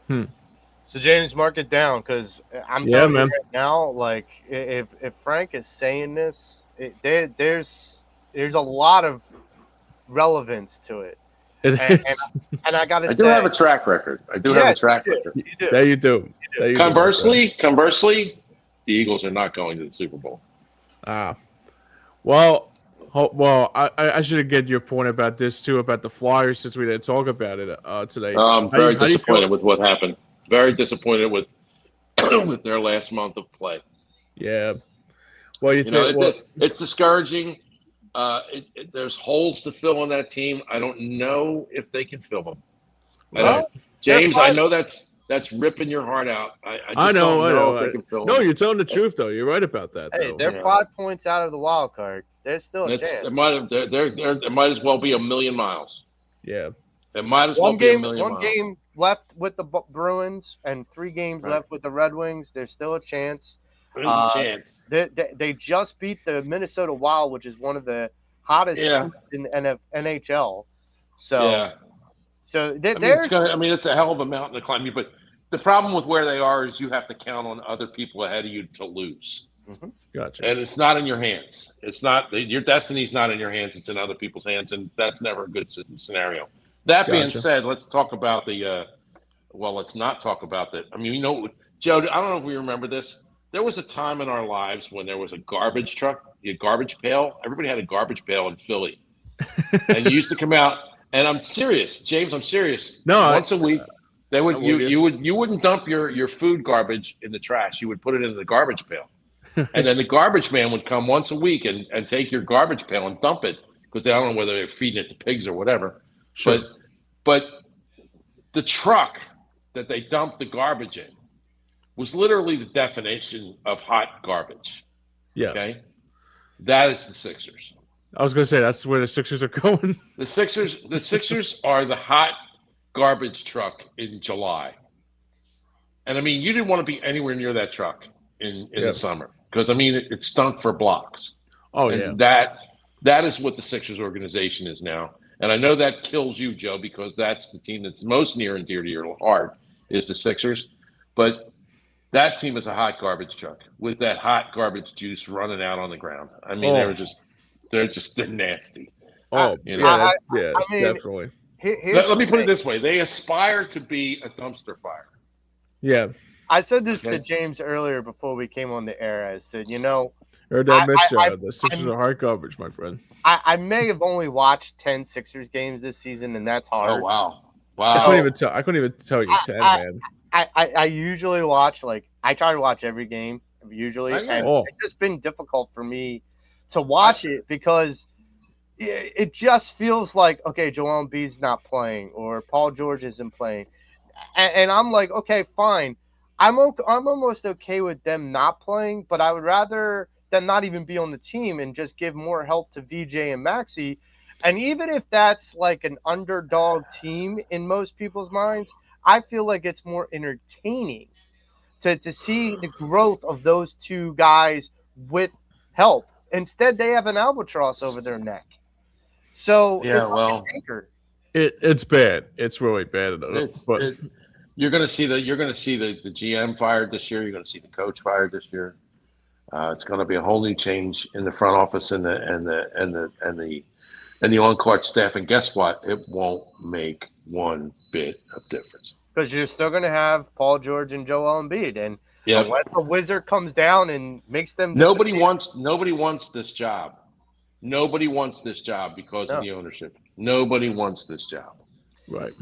So, James, mark it down because I'm telling you right now, like, if Frank is saying this, there's a lot of relevance to it. And I got to say. I do have a track record. You do. There you do. Conversely, the Eagles are not going to the Super Bowl. Well, I should get your point about this too, about the Flyers, since we didn't talk about it today. I'm very disappointed with what happened. Very disappointed with with their last month of play. Yeah. Well, it's discouraging. There's holes to fill in that team. I don't know if they can fill them. James, I know that's ripping your heart out. I know if they can fill them. No, you're telling the truth, though. You're right about that. Hey, they're 5 points out of the wild card. There's still a chance. It might as well be a million miles. Yeah. It might as well be a million miles. One game left with the Bruins and 3 games left with the Red Wings. There's still a chance. There's a chance. They just beat the Minnesota Wild, which is one of the hottest teams in the NHL. So, it's a hell of a mountain to climb. But the problem with where they are is you have to count on other people ahead of you to lose. Gotcha. And it's not in your hands. It's not your destiny's not in your hands. It's in other people's hands, and that's never a good scenario. That being said, let's talk about let's not talk about that. I mean, Joe, I don't know if we remember this. There was a time in our lives when there was a garbage truck, a garbage pail. Everybody had a garbage pail in Philly, and you used to come out. And I'm serious, James. I'm serious. No, once a week, they would you wouldn't dump your food garbage in the trash. You would put it in the garbage pail. And then the garbage man would come once a week and take your garbage pail and dump it because I don't know whether they're feeding it to pigs or whatever. Sure. But the truck that they dumped the garbage in was literally the definition of hot garbage. Yeah. Okay. That is the Sixers. I was going to say that's where the Sixers are going. The Sixers are the hot garbage truck in July. And I mean, you didn't want to be anywhere near that truck in the summer. Because, I mean, it stunk for blocks. Oh, and that is what the Sixers organization is now. And I know that kills you, Joe, because that's the team that's most near and dear to your heart is the Sixers. But that team is a hot garbage truck with that hot garbage juice running out on the ground. I mean, they're nasty. Oh, definitely. Let me put it this way. They aspire to be a dumpster fire. Yeah. I said this to James earlier before we came on the air. I said, Heard that, Mitch? I- The Sixers are hard coverage, my friend. I may have only watched 10 Sixers games this season, and that's hard. Oh wow, I wow. couldn't even tell you 10, man. I usually watch, I try to watch every game usually, I know. and Oh. it's just been difficult for me to watch it because it just feels like, okay, Joel Embiid's not playing or Paul George isn't playing, and I'm like, okay, fine, I'm almost okay with them not playing, but I would rather them not even be on the team and just give more help to VJ and Maxey. And even if that's like an underdog team in most people's minds, I feel like it's more entertaining to see the growth of those two guys with help. Instead, they have an albatross over their neck. So Yeah, it's like well, an anchor. It's bad. It's really bad. You're going to see the GM fired this year. You're going to see the coach fired this year. It's going to be a whole new change in the front office and the on-court staff. And guess what? It won't make one bit of difference. Because you're still going to have Paul George and Joel Embiid. And Yeah, unless a wizard comes down and makes them nobody disappear. wants this job. Nobody wants this job because of No. the ownership. Nobody wants this job. Right.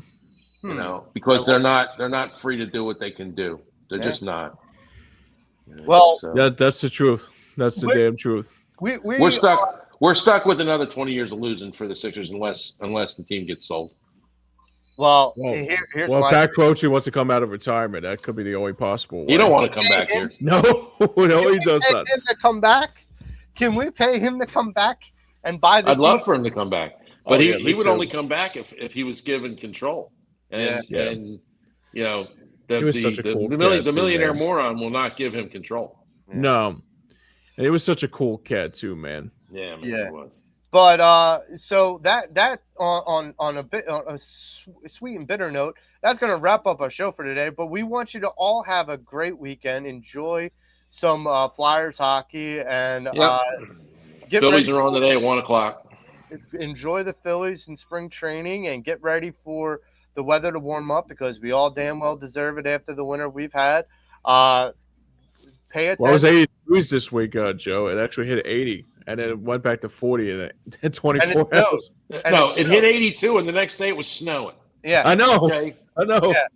You know, because they're not free to do what they can do. They're just not. You know, Well, Yeah, that's the truth. That's the damn truth. we're stuck. We're stuck with another 20 years of losing for the Sixers unless the team gets sold. Well, Well, here's Well, my Pat Croce wants to come out of retirement. That could be the only possible way. You don't want to come back here. No, no, he does pay not. him to come back? Can we pay him to come back and buy the I'd team? love for him to come back, but Oh, yeah, he me would too. only come back if he was given control. And Yeah. and you know He was such a cool the cat, too, millionaire man. moron will not give him control. No. And he was such a cool cat too, man. Yeah, man, Yeah. he was. But so that on a bit on a sweet and bitter note, that's going to wrap up our show for today. But we want you to all have a great weekend. Enjoy some Flyers hockey and Yep. get Phillies ready. are on today at 1:00. Enjoy the Phillies in spring training and get ready for the weather to warm up because we all damn well deserve it after the winter we've had. Pay attention. Well, it was 80 degrees this week, Joe. It actually hit 80, and then it went back to 40 in 24 And it hours. And No, it's it hit 82, and the next day it was snowing. Yeah. I know. Okay, I know. Yeah.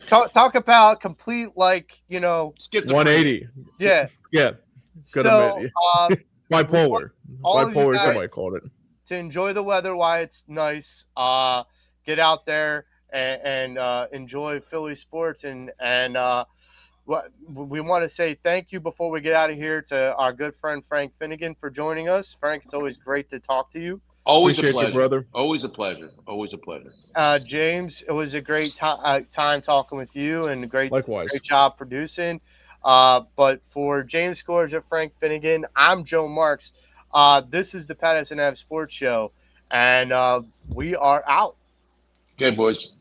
Talk about complete, schizophrenia. 180. yeah. Yeah. Good So admit. all Bipolar. of you Bipolar, guys- somebody called it. to enjoy the weather while it's nice, get out there and enjoy Philly sports and what we want to say thank you before we get out of here to our good friend Frank Finnigan for joining us. Frank, it's always great to talk to you. Always Appreciate a pleasure, you, brother. Always a pleasure. Always a pleasure. James, it was a great time talking with you and great Likewise. job producing. But for James Scores and Frank Finnigan, I'm Joe Marks. This is the Pattison Ave Sports Show, and we are out. Okay, boys.